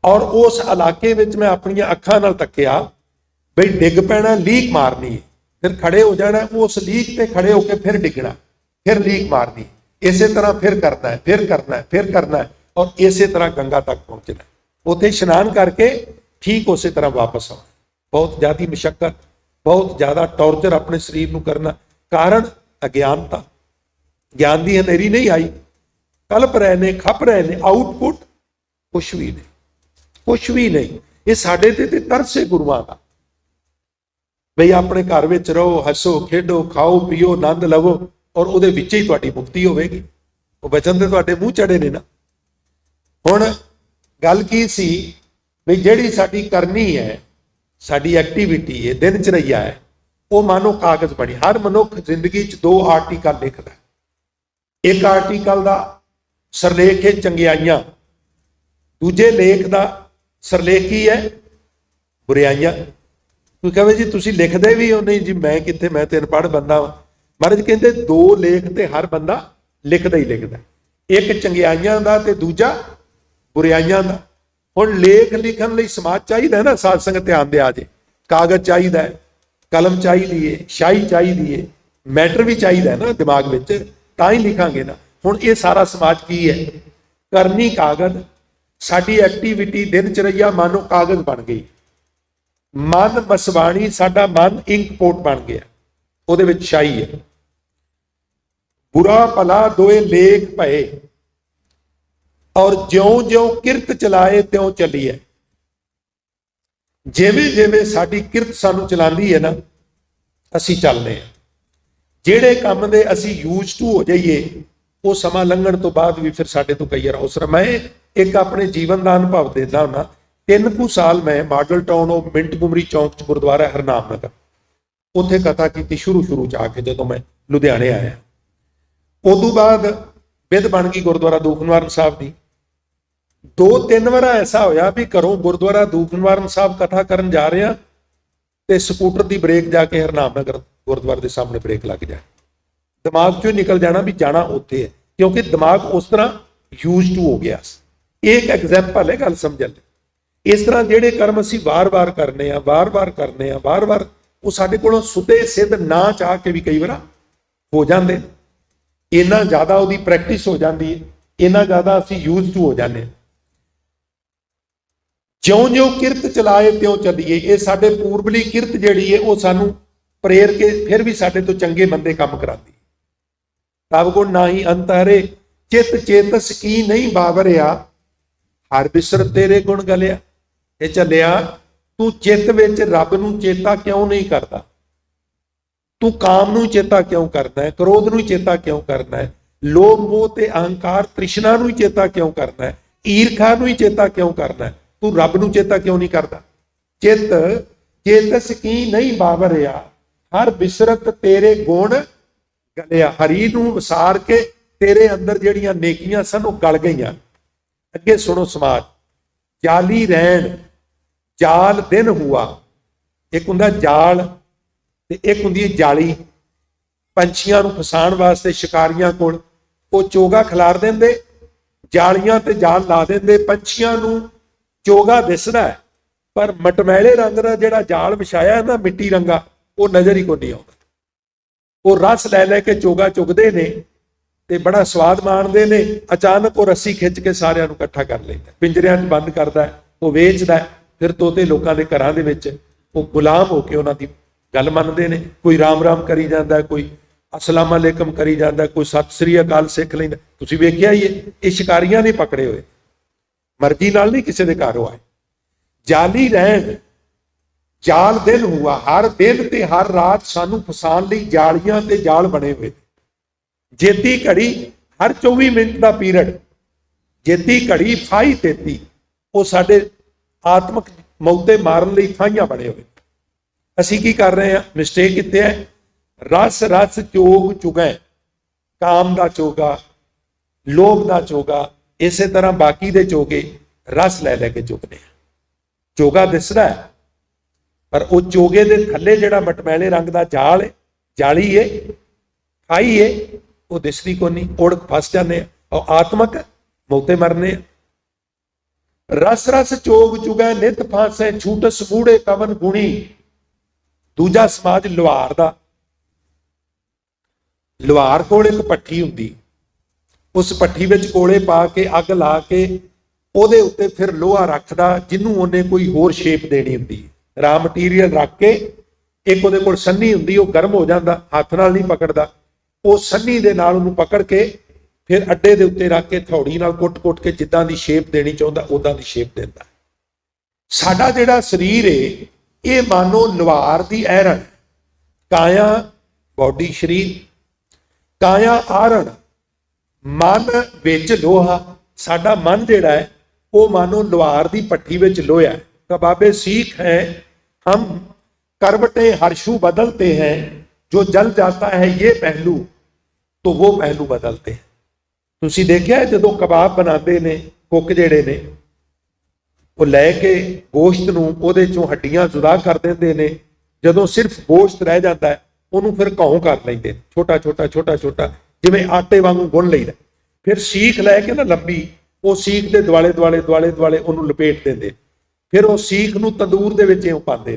ਔਰ ਉਸ ਇਲਾਕੇ ਵਿੱਚ ਮੈਂ ਆਪਣੀਆਂ ਅੱਖਾਂ ਨਾਲ ਤੱਕਿਆ ਬਈ ਡਿੱਗ ਪੈਣਾ, ਲੀਕ ਮਾਰਨੀ ਹੈ, ਫਿਰ ਖੜੇ ਹੋ ਜਾਣਾ, ਉਸ ਲੀਕ ਤੇ ਖੜੇ ਹੋ ਕੇ ਫਿਰ ਡਿੱਗਣਾ, ਫਿਰ ਲੀਕ ਮਾਰਨੀ, ਇਸੇ ਤਰ੍ਹਾਂ ਫਿਰ ਕਰਨਾ ਹੈ, ਫਿਰ ਕਰਨਾ ਹੈ, ਫਿਰ ਕਰਨਾ ਹੈ, ਔਰ ਇਸੇ ਤਰ੍ਹਾਂ ਗੰਗਾ ਤੱਕ ਪਹੁੰਚਣਾ। ਉੱਥੇ ਇਸ਼ਨਾਨ ਕਰਕੇ ਠੀਕ ਉਸੇ ਤਰ੍ਹਾਂ ਵਾਪਸ ਆਉਣਾ। ਬਹੁਤ ਜ਼ਿਆਦਾ ਮੁਸ਼ੱਕਤ, ਬਹੁਤ ਜ਼ਿਆਦਾ ਟੌਰਚਰ ਆਪਣੇ ਸਰੀਰ ਨੂੰ ਕਰਨਾ। ਕਾਰਨ ਅਗਿਆਨਤਾ। ਗਿਆਨ ਦੀ ਹਨੇਰੀ ਨਹੀਂ ਆਈ, ਕਲਪ ਰਹੇ ਨੇ, ਖੱਪ ਰਹੇ ਨੇ, ਆਊਟਪੁੱਟ ਕੁਛ ਵੀ ਨਹੀਂ, ਕੁਛ ਵੀ ਨਹੀਂ। ਇਹ ਸਾਡੇ ਤੇ ਤਰਸੇ ਗੁਰੂਆਂ ਦਾ, ਬਈ ਆਪਣੇ ਘਰ ਵਿੱਚ ਰਹੋ, ਹੱਸੋ ਖੇਡੋ, ਖਾਓ ਪੀਓ, ਆਨੰਦ ਲਵੋ, ਔਰ ਉਹਦੇ ਵਿੱਚ ਹੀ ਤੁਹਾਡੀ ਮੁਕਤੀ ਹੋਵੇਗੀ। ਉਹ ਬਚਨ ਤੇ ਤੁਹਾਡੇ ਮੂੰਹ ਚੜੇ ਨੇ ਨਾ। ਹੁਣ ਗੱਲ ਕੀ ਸੀ ਵੀ ਜਿਹੜੀ ਸਾਡੀ ਕਰਨੀ ਹੈ, ਸਾਡੀ ਐਕਟੀਵਿਟੀ ਹੈ, ਦਿਨ ਚਰਈਆ ਹੈ, ਉਹ ਮਾਨੋ ਕਾਗਜ਼ ਬਣੀ। ਹਰ ਮਨੁੱਖ ਜ਼ਿੰਦਗੀ 'ਚ 2 ਆਰਟੀਕਲ ਲਿਖਦਾ। ਇੱਕ ਆਰਟੀਕਲ ਦਾ ਸਰਲੇਖ ਹੈ ਚੰਗਿਆਈਆਂ, ਦੂਜੇ ਲੇਖ ਦਾ ਸਰਲੇਖ ਕੀ ਹੈ, ਬੁਰਾਈਆਂ। ਕੋਈ ਕਹੇ ਜੀ ਤੁਸੀਂ ਲਿਖਦੇ ਵੀ ਹੋ? ਨਹੀਂ ਜੀ, ਮੈਂ ਕਿੱਥੇ, ਮੈਂ ਤੇ ਅਨਪੜ੍ਹ ਬੰਦਾ ਹਾਂ। ਮਹਾਰਾਜ ਕਹਿੰਦੇ 2 ਲੇਖ ਤੇ ਹਰ ਬੰਦਾ ਲਿਖਦਾ ਹੀ ਲਿਖਦਾ, ਇੱਕ ਚੰਗਿਆਈਆਂ ਦਾ ਤੇ ਦੂਜਾ ਬੁਰਾਈਆਂ ਦਾ। ਹੁਣ ਲੇਖ ਲਿਖਣ ਲਈ ਸਮਾਜ ਚਾਹੀਦਾ ਨਾ, ਸਾਧ ਸੰਗਤ ਧਿਆਨ ਦੇ ਆ ਜੇ। ਕਾਗਜ਼ ਚਾਹੀਦਾ ਹੈ, ਕਲਮ ਚਾਹੀਦੀ ਹੈ, ਸ਼ਾਹੀ ਚਾਹੀਦੀ ਹੈ, ਮੈਟਰ ਵੀ ਚਾਹੀਦਾ ਨਾ ਦਿਮਾਗ ਵਿੱਚ, ਤਾਂ ਹੀ ਲਿਖਾਂਗੇ ਨਾ। ਹੁਣ ਇਹ ਸਾਰਾ ਸਮਾਜ ਕੀ ਹੈ, ਕਰਨੀ ਕਾਗਜ਼। ਸਾਡੀ ਐਕਟੀਵਿਟੀ ਦਿਨ ਚਰਈਆ ਮਾਨੋ ਕਾਗਜ਼ ਬਣ ਗਈ। ਮਨ ਮਸਵਾਣੀ, ਸਾਡਾ ਮਨ ਇੰਕ ਪੋਟ ਬਣ ਗਿਆ, ਉਹਦੇ ਵਿੱਚ ਸ਼ਾਹੀ ਹੈ। ਬੁਰਾ ਭਲਾ ਦੋਏ ਲੇਖ ਭਏ, ਔਰ ਜਿਉਂ-ਜਿਉਂ ਕਿਰਤ ਚਲਾਏ ਤਿਉਂ ਚੱਲੀਏ। ਜਿਵੇਂ-ਜਿਵੇਂ ਸਾਡੀ ਕਿਰਤ ਸਾਨੂੰ ਚਲਾਉਂਦੀ ਹੈ ਨਾ, ਅਸੀਂ ਚੱਲਦੇ ਹਾਂ। ਜਿਹੜੇ ਕੰਮ ਦੇ ਅਸੀਂ ਯੂਜ਼ ਟੂ ਹੋ ਜਾਈਏ, ਉਹ ਸਮਾਂ ਲੰਘਣ ਤੋਂ ਬਾਅਦ ਵੀ ਫਿਰ ਸਾਡੇ ਤੋਂ ਕਈ ਵਾਰ ਅਵਸਰ। ਮੈਂ ਇੱਕ ਆਪਣੇ ਜੀਵਨ ਦਾ ਅਨੁਭਵ ਦਿੰਦਾ ਹੁੰਦਾ। 3 ਕੁ ਸਾਲ ਮੈਂ ਮਾਡਲ ਟਾਊਨ ਉਹ ਮਿੰਟਗੁਮਰੀ ਚੌਂਕ 'ਚ ਗੁਰਦੁਆਰਾ ਹਰਨਾਮ ਨਗਰ, ਉੱਥੇ ਕਥਾ ਕੀਤੀ ਸ਼ੁਰੂ 'ਚ ਆ ਕੇ, ਜਦੋਂ ਮੈਂ ਲੁਧਿਆਣੇ ਆਇਆ। ਉਦੋਂ ਬਾਅਦ ਬਿਧ ਬਣ ਗਈ ਗੁਰਦੁਆਰਾ ਦੂਖ ਨਿਵਾਰਨ ਸਾਹਿਬ ਦੀ। 2-3 ਵਾਰ ਐਸਾ ਹੋਇਆ ਵੀ ਘਰੋਂ ਗੁਰਦੁਆਰਾ ਦੂਖ ਨਿਵਾਰਨ ਸਾਹਿਬ ਕਥਾ ਕਰਨ ਜਾ ਰਹੇ ਆ, ਤੇ ਸਕੂਟਰ ਦੀ ਬ੍ਰੇਕ ਜਾ ਕੇ ਹਰਨਾਮ ਨਗਰ ਗੁਰਦੁਆਰੇ ਦੇ ਸਾਹਮਣੇ ਬ੍ਰੇਕ ਲੱਗ ਜਾਏ। ਦਿਮਾਗ 'ਚੋਂ ਨਿਕਲ ਜਾਣਾ ਵੀ ਜਾਣਾ ਉੱਥੇ ਹੈ, ਕਿਉਂਕਿ ਦਿਮਾਗ ਉਸ ਤਰ੍ਹਾਂ ਯੂਜ਼ ਟੂ ਹੋ ਗਿਆ। ਇਹ ਇੱਕ ਐਗਜ਼ਾਮਪਲ ਹੈ ਗੱਲ ਸਮਝਣ ਲਈ। ਇਸ ਤਰ੍ਹਾਂ ਜਿਹੜੇ ਕਰਮ ਅਸੀਂ ਵਾਰ-ਵਾਰ ਕਰਨੇ ਆ, ਵਾਰ-ਵਾਰ ਕਰਨੇ ਆ, ਵਾਰ-ਵਾਰ, ਉਹ ਸਾਡੇ ਕੋਲੋਂ ਸੁਦੇ ਸਿੱਧ ਨਾ ਚਾਹ ਕੇ ਵੀ ਕਈ ਵਾਰ ਹੋ ਜਾਂਦੇ। ਇੰਨਾ ਜ਼ਿਆਦਾ ਉਹਦੀ ਪ੍ਰੈਕਟਿਸ ਹੋ ਜਾਂਦੀ ਹੈ, ਇੰਨਾ ਜ਼ਿਆਦਾ ਅਸੀਂ ਯੂਜ਼ ਟੂ ਹੋ ਜਾਂਦੇ ਹਾਂ। ਜਿਉਂ-ਜਿਉਂ ਕਿਰਤ ਚਲਾਏ ਤਿਉਂ ਚੱਲੀਏ। ਇਹ ਸਾਡੇ ਪੂਰਬਲੀ ਕਿਰਤ ਜਿਹੜੀ ਹੈ, ਉਹ ਸਾਨੂੰ ਪ੍ਰੇਰ ਕੇ ਫਿਰ ਵੀ ਸਾਡੇ ਤੋਂ ਚੰਗੇ ਬੰਦੇ ਕੰਮ ਕਰਾਉਂਦੀ। ਤਬ ਗੁਣ ਨਾਹੀ ਅੰਤ ਹਰੇ, ਚਿਤ ਚੇਤਸ ਕੀ ਨਹੀਂ ਬਾਵਰਿਆ, ਹਰ ਬਿਸਰ ਤੇਰੇ ਗੁਣ ਗਲਿਆ। ਇਹ ਚੱਲਿਆ, ਤੂੰ ਚਿੱਤ ਵਿੱਚ ਰੱਬ ਨੂੰ ਚੇਤਾ ਕਿਉਂ ਨਹੀਂ ਕਰਦਾ? तू काम नूं चेता क्यों करना है, क्रोध नूं चेता क्यों करना है, लोभ मोह ते अहंकार तृष्णा नूं चेता क्यों करना है, ईर्खा नूं चेता क्यों करना है, तू रब नूं चेता क्यों नहीं करता। चित चेतस की नहीं बावरिया, हर बिसरत तेरे गुण गलिया। हरी नूं विसार के तेरे अंदर ਜਿਹੜੀਆਂ नेकियां सन ਉਹ गल गईयां। ਅੱਗੇ सुनो समाज, जाली रैन जाल दिन हुआ, एक हुंदा जाल ते एक हुंदी जाली। पंछियां नूं फसाण वास्ते शिकारियां कोल ਉਹ ਚੋਗਾ ਖਿਲਾਰ ਦਿੰਦੇ, ਜਾਲੀਆਂ ਤੇ ਜਾਲ ਲਾ ਦਿੰਦੇ, ਪੰਛੀਆਂ ਨੂੰ ਚੋਗਾ ਦਿਸਦਾ ਪਰ ਮਟਮੈਲੇ ਰੰਗ ਦਾ ਜਿਹੜਾ ਜਾਲ ਵਿਛਾਇਆ ਨਾ ਮਿੱਟੀ ਰੰਗਾ, ਉਹ ਨਜ਼ਰ ਹੀ ਕੋਈ ਨਹੀਂ ਆਉਂਦਾ। ਉਹ ਰਸ ਲੈ ਲੈ ਕੇ ਚੋਗਾ ਚੁਗਦੇ ਨੇ ਤੇ ਬੜਾ ਸਵਾਦ ਮਾਣਦੇ ਨੇ। ਅਚਾਨਕ ਉਹ ਰੱਸੀ ਖਿੱਚ ਕੇ ਸਾਰਿਆਂ ਨੂੰ ਇਕੱਠਾ ਕਰ ਲੈਂਦਾ, ਪਿੰਜਰਿਆਂ 'ਚ ਬੰਦ ਕਰਦਾ, ਉਹ ਵੇਚਦਾ। ਫਿਰ ਤੋਤੇ ਲੋਕਾਂ ਦੇ ਘਰਾਂ ਦੇ ਵਿੱਚ ਉਹ ਗੁਲਾਮ ਹੋ ਕੇ ਉਹਨਾਂ ਦੀ ਗੱਲ ਮੰਨਦੇ ਨੇ। ਕੋਈ ਰਾਮ ਰਾਮ ਕਰੀ ਜਾਂਦਾ, ਕੋਈ ਅਸਲਾਮ ਅਲੈਕਮ ਕਰੀ ਜਾਂਦਾ, ਕੋਈ ਸਤਿ ਸ੍ਰੀ ਅਕਾਲ ਸਿੱਖ ਲੈਂਦਾ। ਤੁਸੀਂ ਵੇਖਿਆ ਹੀ ਇਹ ਸ਼ਿਕਾਰੀਆਂ ਨੇ ਪਕੜੇ ਹੋਏ, ਮਰਜ਼ੀ ਨਾਲ ਨਹੀਂ ਕਿਸੇ ਦੇ ਘਰ ਆਏ। ਜਾਲੀ ਰਹਿਣ ਜਾਲ ਦਿਨ हुआ, हर दिन ते हर रात सानू फसान लई जालियां ते जाल बने हुए। जेती घड़ी हर 24 मिनट का पीरियड, जेती घड़ी फाही तेती, वो साडे आत्मक मौते मारन लई फाहियां बने हुए। असीं की कर रहे हैं, मिसटेक कित्ते है। रस रस चोग चुगै, काम का चोगा, लोभ का चोगा, इसे तरह बाकी दे चोगे रस लै लैके चुगने। चोगा दिसदा है पर वो चोगे दे थल्ले जिहड़ा मटमैले रंग का जाल है, जाली है, खाई है, वो दिसदी को नहीं, उड़ फस जाने और आत्मक मौते मरने। रस रस चोग चुगै नित फांसे, छूटस मूड़े कवन गुणी। दूजा समाज लुहार दा, लुहार कोल एक भट्ठी हुंदी, उस भट्ठी विच कोले पा के अग ला के ਉਹਦੇ ਉੱਤੇ फिर लोहा रखदा, जिन्हों उन्हें कोई होर शेप देनी हुंदी। रा मटीरियल रख के एक ਉਹਦੇ ਕੋਲ ਸੰਨੀ ਹੁੰਦੀ, ਉਹ गर्म हो जाता, हथ नाल नहीं पकड़दा, ਉਹ ਸੰਨੀ ਦੇ ਨਾਲ ਉਹਨੂੰ ਪਕੜ ਕੇ फिर ਅੱਡੇ ਦੇ ਉੱਤੇ ਰੱਖ ਕੇ ਥੌੜੀ ਨਾਲ ਕੁੱਟ-ਕੁੱਟ ਕੇ ਜਿੱਦਾਂ ਦੀ ਸ਼ੇਪ ਦੇਣੀ ਚਾਹੁੰਦਾ ਉਦਾਂ ਦੀ ਸ਼ੇਪ ਦਿੰਦਾ। ਸਾਡਾ ਜਿਹੜਾ ਸਰੀਰ ਹੈ ਇਹ ਮਾਨੋ ਲੁਹਾਰ ਦੀ ਐਰਣ, ਕਾਇਆ ਬੋਡੀ ਸ਼ਰੀਰ, ਕਾਇਆ ਆਰਣ, ਮਨ ਵਿੱਚ ਲੋਹਾ। ਸਾਡਾ ਮਨ ਜਿਹੜਾ ਹੈ ਉਹ मानो लुहार की भट्ठी में लोया। कबाबे सीख है हम करवटे हर्षू बदलते हैं, जो जल जाता है ये पहलू तो वो पहलू बदलते हैं। तुसी देखिया है जो कबाब बनाते ने कुक जेड़े ने वो लैके गोश्त नूं ओहदे चों हड्डियां जुदा कर देंदे ने, जदों सिर्फ गोश्त रह जाता है उहनूं फिर घौं कर लैंदे, छोटा छोटा छोटा छोटा जिवें आटे वांगू गुण लईदा। फिर सीख लैके ना लंबी ਉਹ सीख के दुआले दुआले दुआले दुआले ਉਹਨੂੰ लपेट देंगे। फिर वो सीख ਨੂੰ तंदूर ਦੇ ਵਿੱਚ ਇਉਂ ਪਾਉਂਦੇ,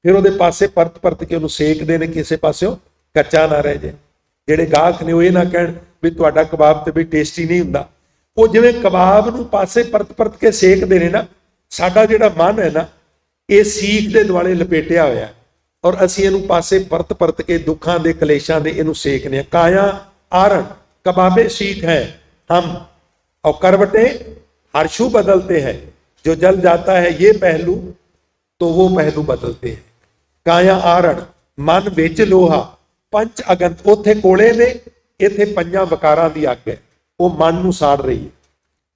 फिर ਉਹਦੇ ਪਾਸੇ परत परत के ਉਹਨੂੰ ਸੇਕਦੇ ਨੇ, ਕਿਸੇ ਪਾਸਿਓਂ ਕੱਚਾ ਨਾ ਰਹਿ ਜਾਏ। ਜਿਹੜੇ ਗਾਹਕ ਨੇ ਉਹ ਇਹ ਨਾ ਕਹਿਣ ਵੀ ਤੁਹਾਡਾ ਕਬਾਬ ਤੇ ਵੀ ਟੇਸਟੀ ਨਹੀਂ ਹੁੰਦਾ। ਉਹ ਜਿਵੇਂ ਕਬਾਬ ਨੂੰ ਪਾਸੇ परत परत ਕੇ ਸੇਕਦੇ ਨੇ ਨਾ, ਸਾਡਾ ਜਿਹੜਾ ਮਨ ਹੈ ਨਾ ਇਹ सीख ਦੇ ਦੁਆਲੇ ਲਪੇਟਿਆ ਹੋਇਆ ਔਰ ਅਸੀਂ ਇਹਨੂੰ ਪਾਸੇ परत परत ਕੇ ਦੁੱਖਾਂ ਦੇ ਕਲੇਸ਼ਾਂ ਦੇ ਇਹਨੂੰ ਸੇਕਨੇ ਆ। ਕਾਇਆ ਆਰਣ कबाबे सीख है हम, और करवटे हर्षू बदलते हैं, जो जल जाता है ये पहलू तो वो पहलू बदलते हैं। काया आरण मन विच लोहा, पंच अगंत, उथे कोले ने इथे पंजां वकारां दी अग है, वो मन नूं साड़ रही है।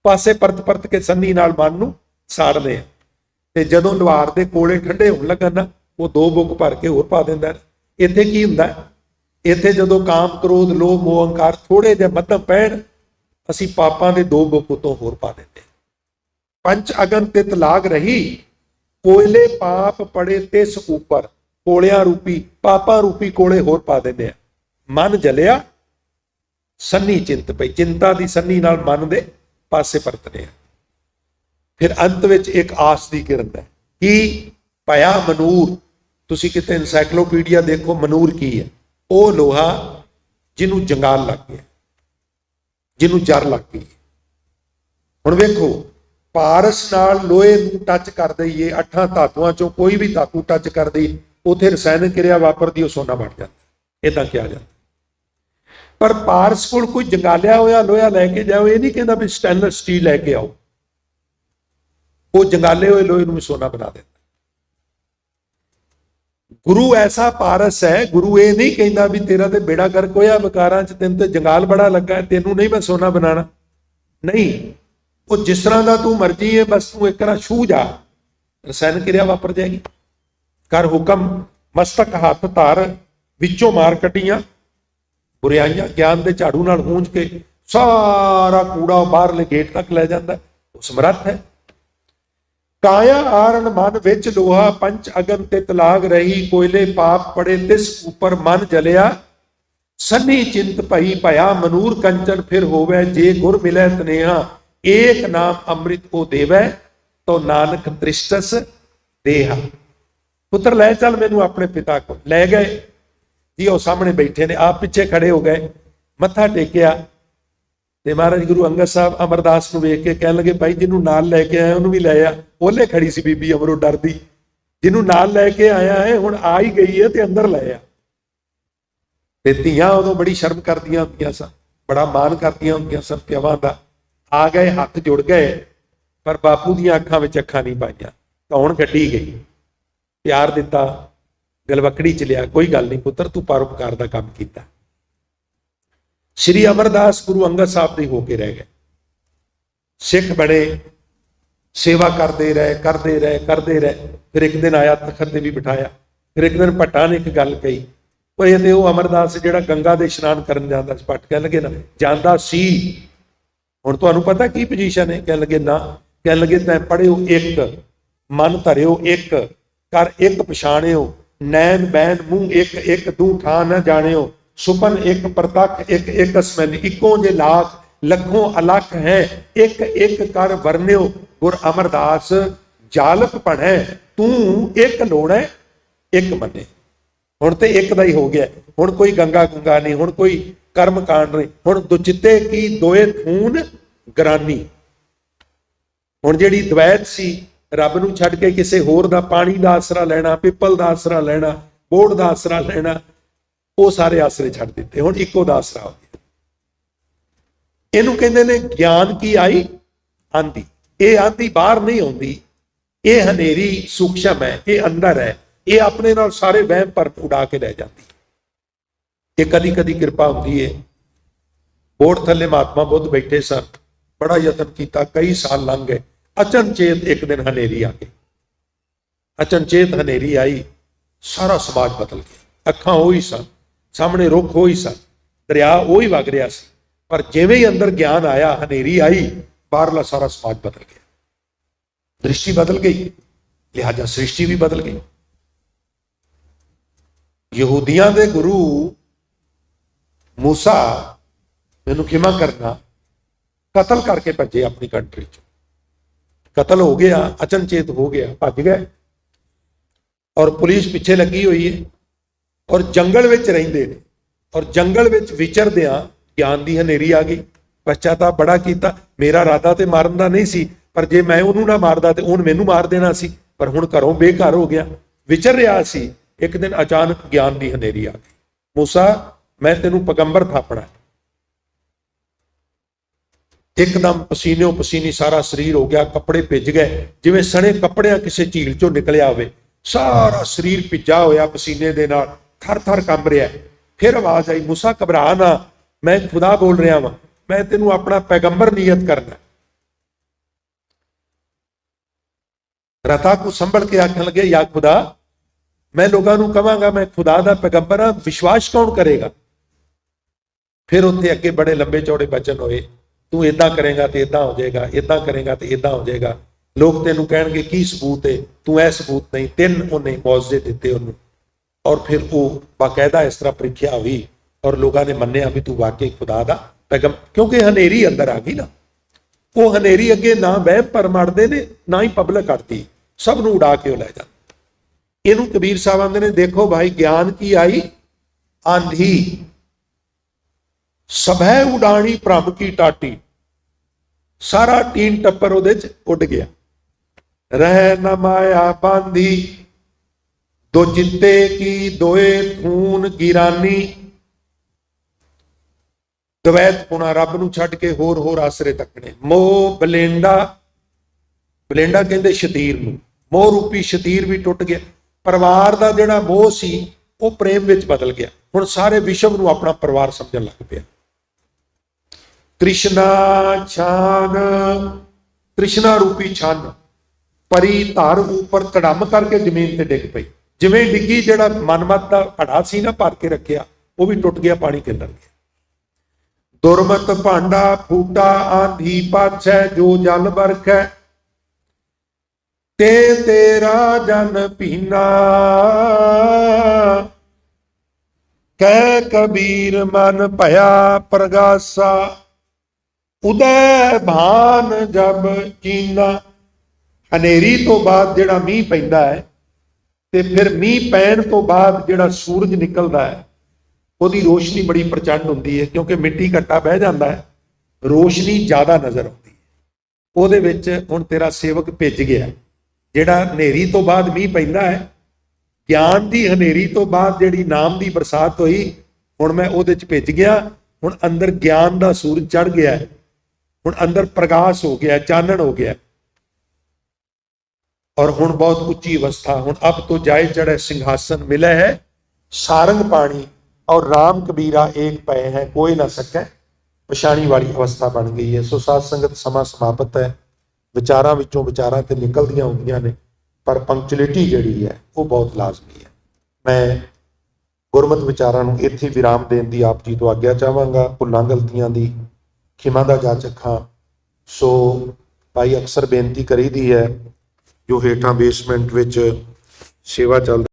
पासे परत परत के संनी नाल मन नूं साड़दे हैं ते जदों लुहार दे कोले ठंडे होण लगन ना वो दो बुक भर के होर पा दिंदा है। इथे की हुंदा, इथे जदों काम क्रोध लोभ मोह अहंकार थोड़े जिहे मध्यम पैण, ਅਸੀਂ ਪਾਪਾਂ ਦੇ ਦੋ ਬੁੱਕ ਉਤੋਂ ਹੋਰ ਪਾ ਦਿੰਦੇ। ਪੰਚ ਅਗਨ ਤਿਤ ਲਾਗ ਰਹੀ, ਕੋਇਲੇ ਪਾਪ ਪੜੇ ਤਿਸ ਉੱਪਰ, ਕੋਲਿਆਂ ਰੂਪੀ ਪਾਪਾਂ ਰੂਪੀ ਕੋਲੇ ਹੋਰ ਪਾ ਦਿੰਦੇ ਆ। ਮਨ ਜਲਿਆ ਸੰਨੀ ਚਿੰਤ ਪਈ, ਚਿੰਤਾ ਦੀ ਸੰਨੀ ਨਾਲ ਮਨ ਦੇ ਪਾਸੇ ਪਰਤਨੇ ਆ। ਫਿਰ ਅੰਤ ਵਿੱਚ ਇੱਕ ਆਸ ਦੀ ਕਿਰਨ ਹੈ ਕਿ ਭਇਆ ਮਨੂਰ। ਤੁਸੀਂ ਕਿਤੇ ਐਨਸਾਈਕਲੋਪੀਡੀਆ ਦੇਖੋ ਮਨੂਰ ਕੀ ਹੈ, ਉਹ ਲੋਹਾ ਜਿਹਨੂੰ ਜੰਗਾਲ ਲੱਗ ਗਿਆ, ਜਿਹਨੂੰ ਜਰ ਲੱਗ ਗਈ। ਹੁਣ ਵੇਖੋ ਪਾਰਸ ਨਾਲ ਲੋਹੇ ਨੂੰ ਟੱਚ ਕਰ ਦਈਏ, 8 ਧਾਤੂਆਂ ਚੋਂ ਕੋਈ ਵੀ ਧਾਤੂ ਟੱਚ ਕਰ ਦਈਏ, ਉਥੇ ਰਸਾਇਣਕ ਕਿਰਿਆ ਵਾਪਰਦੀ, ਉਹ ਸੋਨਾ ਬਣ ਜਾਂਦਾ, ਇਦਾਂ ਕਿਹਾ ਜਾਂਦਾ। ਪਰ ਪਾਰਸ ਕੋਲ ਕੋਈ ਜੰਗਾਲਿਆ ਹੋਇਆ ਲੋਹਾ ਲੈ ਕੇ ਜਾਓ, ਇਹ ਨਹੀਂ ਕਹਿੰਦਾ ਵੀ ਸਟੇਨਲੈਸ ਸਟੀਲ ਲੈ ਕੇ ਆਓ, ਉਹ ਜੰਗਾਲੇ ਹੋਏ ਲੋਹੇ ਨੂੰ ਵੀ ਸੋਨਾ ਬਣਾ ਦਿੰਦਾ। गुरु ऐसा पारस है, गुरु ये नहीं कहता भी तेरा ते बेड़ा गर्क होया विकारां च, तेन तो जंगाल बड़ा लगा है, तेनू नहीं मैं सोना बनाना, नहीं। वो जिस तरह का तू मर्जी है, बस तू एक छू जा, रसायन क्रिया वापर जाएगी। कर हुक्म मस्तक हाथ धार, विचों मार कटियां बुराइयां, ज्ञान के झाड़ू नाल गूंज के सारा कूड़ा बाहरले गेट तक लै जाता है, वो समर्थ है। काया आरण मन विच लोहा, पंच अगन तित लाग रही, कोयले पाप पड़े तिस ऊपर मन जलिया, सन्नी चिंत भई भया मनूर कंचन, फिर होवे जे गुर मिलै तनेहा, एक नाम अमृत को देवै, तो नानक तृष्टस देहा। पुत्र लै चल मैनू अपने पिता को, लै गए जी। वो सामने बैठे ने, आप पीछे खड़े हो गए, मत्था टेकिया, ते महाराज गुरु अंगद साहब अमरदास नूं वेख के कहन लगे, भाई जिन्हों नाल लैके आया उन्होंने भी लै आ। ओले खड़ी सी बीबी अमरो डरदी, जिन्हों नाल लैके आया है हुण आ ही गई है ते अंदर लै आ। ते धीआं उदों बड़ी शर्म करदियां हुंदियां सन, बड़ा मान करदियां हुंदियां सन प्यावां दा। आ गए, हथ जुड़ गए, पर बापू दीआं अखां विच अखां नहीं पाईआं, धौण कड्ढी गई, प्यार दिता, गलवकड़ी च लिया, कोई गल नहीं पुत्र तू परोपकार का काम किया। श्री अमरदास गुरु अंगद साहब दे होके रह गए, सिख बड़े, सेवा करते रहे करते रहे करते रहे। फिर एक दिन आया, तखत ते भी बिठाया। फिर एक दिन भट्टा ने एक गल कही, पर ये तो अमरदास जिहड़ा गंगा दे इशनान करन जांदा सी, भट्ट कहण लगे ना जांदा सी, हुण तुहानूं पता की पोजीशन है? कहण लगे ना, कहण लगे तैं पढ़िओ एक, मन धरिओ एक, कर एक पछाणिओ, नैन बैन मुंह एक, एक दू ठा न जाणिओ, सुपन एक प्रतख एक, एक स्मैन, इको जे लाख लखों अलख है, एक एक कर वरन्यो, गुर अमरदास जालक पढ़े, तू एक लोड़े एक मने। हुण ते एक दा ही हो गया, हुण कोई गंगा गुंगा नहीं, हुण कोई कर्म कांड नहीं, हुण दुचिते की दोए खून गरानी। हुण जिहड़ी द्वैत सी, रब नूं छड्ड के किसी होर दा पानी दा आसरा लेना, पिपल दा आसरा लेना, बोड़ दा आसरा लेना, वो सारे आसरे छड्ड दिते, हुण इक्को दा आसरा हो गया। इहनूं कहंदे ने ज्ञान की आई आंधी। ये आंधी बाहर नहीं आउंदी, ये हनेरी सूक्ष्म है, ये अंदर है, ये अपने नाल सारे वहम भरम उड़ा के लै जाती है। ये कदी कदी कृपा हुंदी है। बोड़ थल्ले महात्मा बुद्ध बैठे सन, बड़ा यतन किया, कई साल लंघ गए, अचनचेत एक दिन हनेरी आ गई। अचनचेत हनेरी आई, सारा समाज बदल गया। अखां ਉਹੀ सन, सामने रुख ਉਹੀ सन, दरिया ਉਹੀ वग रहा सी, पर जिवें ही अंदर ज्ञान आया, हनेरी आई, बाहरला सारा समाज बदल गया, दृष्टि बदल गई, लिहाजा सृष्टि भी बदल गई। यहूदियों के गुरु मूसा, मैनूं खिमा करना, कतल करके भजे अपनी कंट्री च, कतल हो गया, अचनचेत हो गया, भज गए, और पुलिस पिछे लगी हुई है, और जंगल विच रहिंदे ने, और जंगल विच विचरदियां ज्ञान की हनेरी आ गई। पश्चाताप बड़ा किया, मेरा इरादा तो मारन का नहीं सी, पर जे मैं उन्होंने ना मारदा तो उन्हें मैनू मार देना सी, पर हुण घरों बेघर हो गया, विचर रहा सी। एक दिन अचानक ज्ञान की हनेरी आ गई, मूसा मैं तेनू पैगंबर थापना। एकदम पसीनों पसीनी सारा शरीर हो गया, कपड़े भिज गए, जिवें सने कपड़ियां किसी झील चों निकलिया होवे, सारा शरीर भिजा होया पसीने दे नाल, थर थर कंब रहा। फिर आवाज आई, मूसा घबरा ना, मैं खुदा बोल रहा वां, मैं तेनू अपना पैगंबर नियत करना। रता को संभल के आखन लगे, या खुदा मैं लोगों को कहांगा मैं खुदा दा पैगंबर हाँ, विश्वास कौन करेगा? फिर उत्थे अगे बड़े लंबे चौड़े वचन होए, तू इदा करेगा तो इदा हो जाएगा, इदा करेगा तो इदा हो जाएगा, लोग तेनू कहणगे की सबूत है, तू ऐ सबूत नहीं। तीन उन्हें मौजे दिते उन्होंने, और फिर वो बाकायदा इस तरह परीक्षा हुई, और लोगों ने मन्निया भी तू वाकई खुदा दा पैगंबर, क्योंकि हनेरी अंदर आ गई ना। वो हनेरी अगे ना वह भरम अड़दे ने, ना ही पब्लिक अड़ती, सब नूं उड़ा के लै जांदी। इनू कबीर साहब आंदे ने, देखो भाई ज्ञान की आई आंधी, सभै उड़ानी भ्रम की टाटी, सारा टीन टप्पर उहदे च उड़ गया। रह न माया बांधी, दो जिते की दोए खून गिरानी। द्वैत पुणा, रब नूं छड्ड के होर होर आसरे तकने। मोह बलेंडा, बलेंडा कहंदे शतीर नूं, मोह रूपी शतीर भी टुट गया। ਪਰਿਵਾਰ ਦਾ ਜਿਹੜਾ ਮੋਹ ਸੀ ਉਹ ਪ੍ਰੇਮ ਵਿੱਚ ਬਦਲ ਗਿਆ। ਹੁਣ ਸਾਰੇ ਵਿਸ਼ਵ ਨੂੰ ਆਪਣਾ ਪਰਿਵਾਰ ਸਮਝਣ ਲੱਗ ਪਿਆ। ਤ੍ਰਿਸ਼ਨਾ ਛਾਨ, ਤ੍ਰਿਸ਼ਨਾ ਰੂਪੀ ਛਾਨ ਪਰੀ ਧਰ ਉੱਪਰ ਤੜਮ ਕਰਕੇ ਜ਼ਮੀਨ ਤੇ ਡਿੱਗ ਪਈ। ਜਿਵੇਂ ਡਿੱਗੀ, ਜਿਹੜਾ ਮਨਮਤ ਦਾ ਘੜਾ ਸੀ ਨਾ ਭਰ ਕੇ ਰੱਖਿਆ, ਉਹ ਵੀ ਟੁੱਟ ਗਿਆ, ਪਾਣੀ ਕੇ ਅੰਦਰ ਗਿਆ। ਦੁਰਮਤ ਭਾਂਡਾ ਫੂਟਾ ਆਂਧੀ ਪਾਛੈ, ਜੋ ਜਲ ਬਰਖੈ ਤੇ ਤੇਰਾ ਜਨ ਪੀਨਾ। ਕਹਿ ਕਬੀਰ ਮਨ ਭਇਆ ਪ੍ਰਗਾਸਾ, ਉਦੈ ਭਾਨ ਜਬ ਚੀਨਾ। ਹਨੇਰੀ ਤੋਂ ਬਾਅਦ ਜਿਹੜਾ ਮੀਂਹ ਪੈਂਦਾ ਹੈ, ਤੇ ਫਿਰ ਮੀਂਹ ਪੈਣ ਤੋਂ ਬਾਅਦ ਜਿਹੜਾ ਸੂਰਜ ਨਿਕਲਦਾ ਹੈ, ਉਹਦੀ ਰੋਸ਼ਨੀ ਬੜੀ ਪ੍ਰਚੰਡ ਹੁੰਦੀ ਹੈ, ਕਿਉਂਕਿ ਮਿੱਟੀ ਘੱਟਾ ਬਹਿ ਜਾਂਦਾ ਹੈ, ਰੋਸ਼ਨੀ ਜ਼ਿਆਦਾ ਨਜ਼ਰ ਆਉਂਦੀ ਹੈ। ਉਹਦੇ ਵਿੱਚ ਹੁਣ ਤੇਰਾ ਸੇਵਕ ਭਿੱਜ ਗਿਆ। ਜਿਹੜਾ ਹਨੇਰੀ ਤੋਂ ਬਾਅਦ ਮੀਂਹ ਪੈਂਦਾ ਹੈ, ਗਿਆਨ ਦੀ ਹਨੇਰੀ ਤੋਂ ਬਾਅਦ ਜਿਹੜੀ ਨਾਮ ਦੀ ਬਰਸਾਤ ਹੋਈ, ਹੁਣ ਮੈਂ ਉਹਦੇ 'ਚ ਭਿੱਜ ਗਿਆ। ਹੁਣ ਅੰਦਰ ਗਿਆਨ ਦਾ ਸੂਰਜ ਚੜ੍ਹ ਗਿਆ, ਹੁਣ ਅੰਦਰ ਪ੍ਰਕਾਸ਼ ਹੋ ਗਿਆ, ਚਾਨਣ ਹੋ ਗਿਆ। और हुण बहुत ऊंची अवस्था, हुण अब तो जाए चढ़े सिंहासन मिले है सारंग पानी, और राम कबीरा एक पए है कोई ना सके, पछाणी वाली अवस्था बन गई है। सो साध संगत समा समाप्त है, विचारां विचों विचारां ते निकलदियां हुंदियां ने, पर पंक्चुअलिटी जिहड़ी है वो बहुत लाजमी है। मैं गुरमत विचारां नूं इत्थे विराम देण दी आप जी तो आग्या चाहांगा। भुल्लां गलतियां दी खिमा दा जाचक हां। सो भाई अक्सर बेनती करी दी है, जो हेठां बेसमेंट विच सेवा चल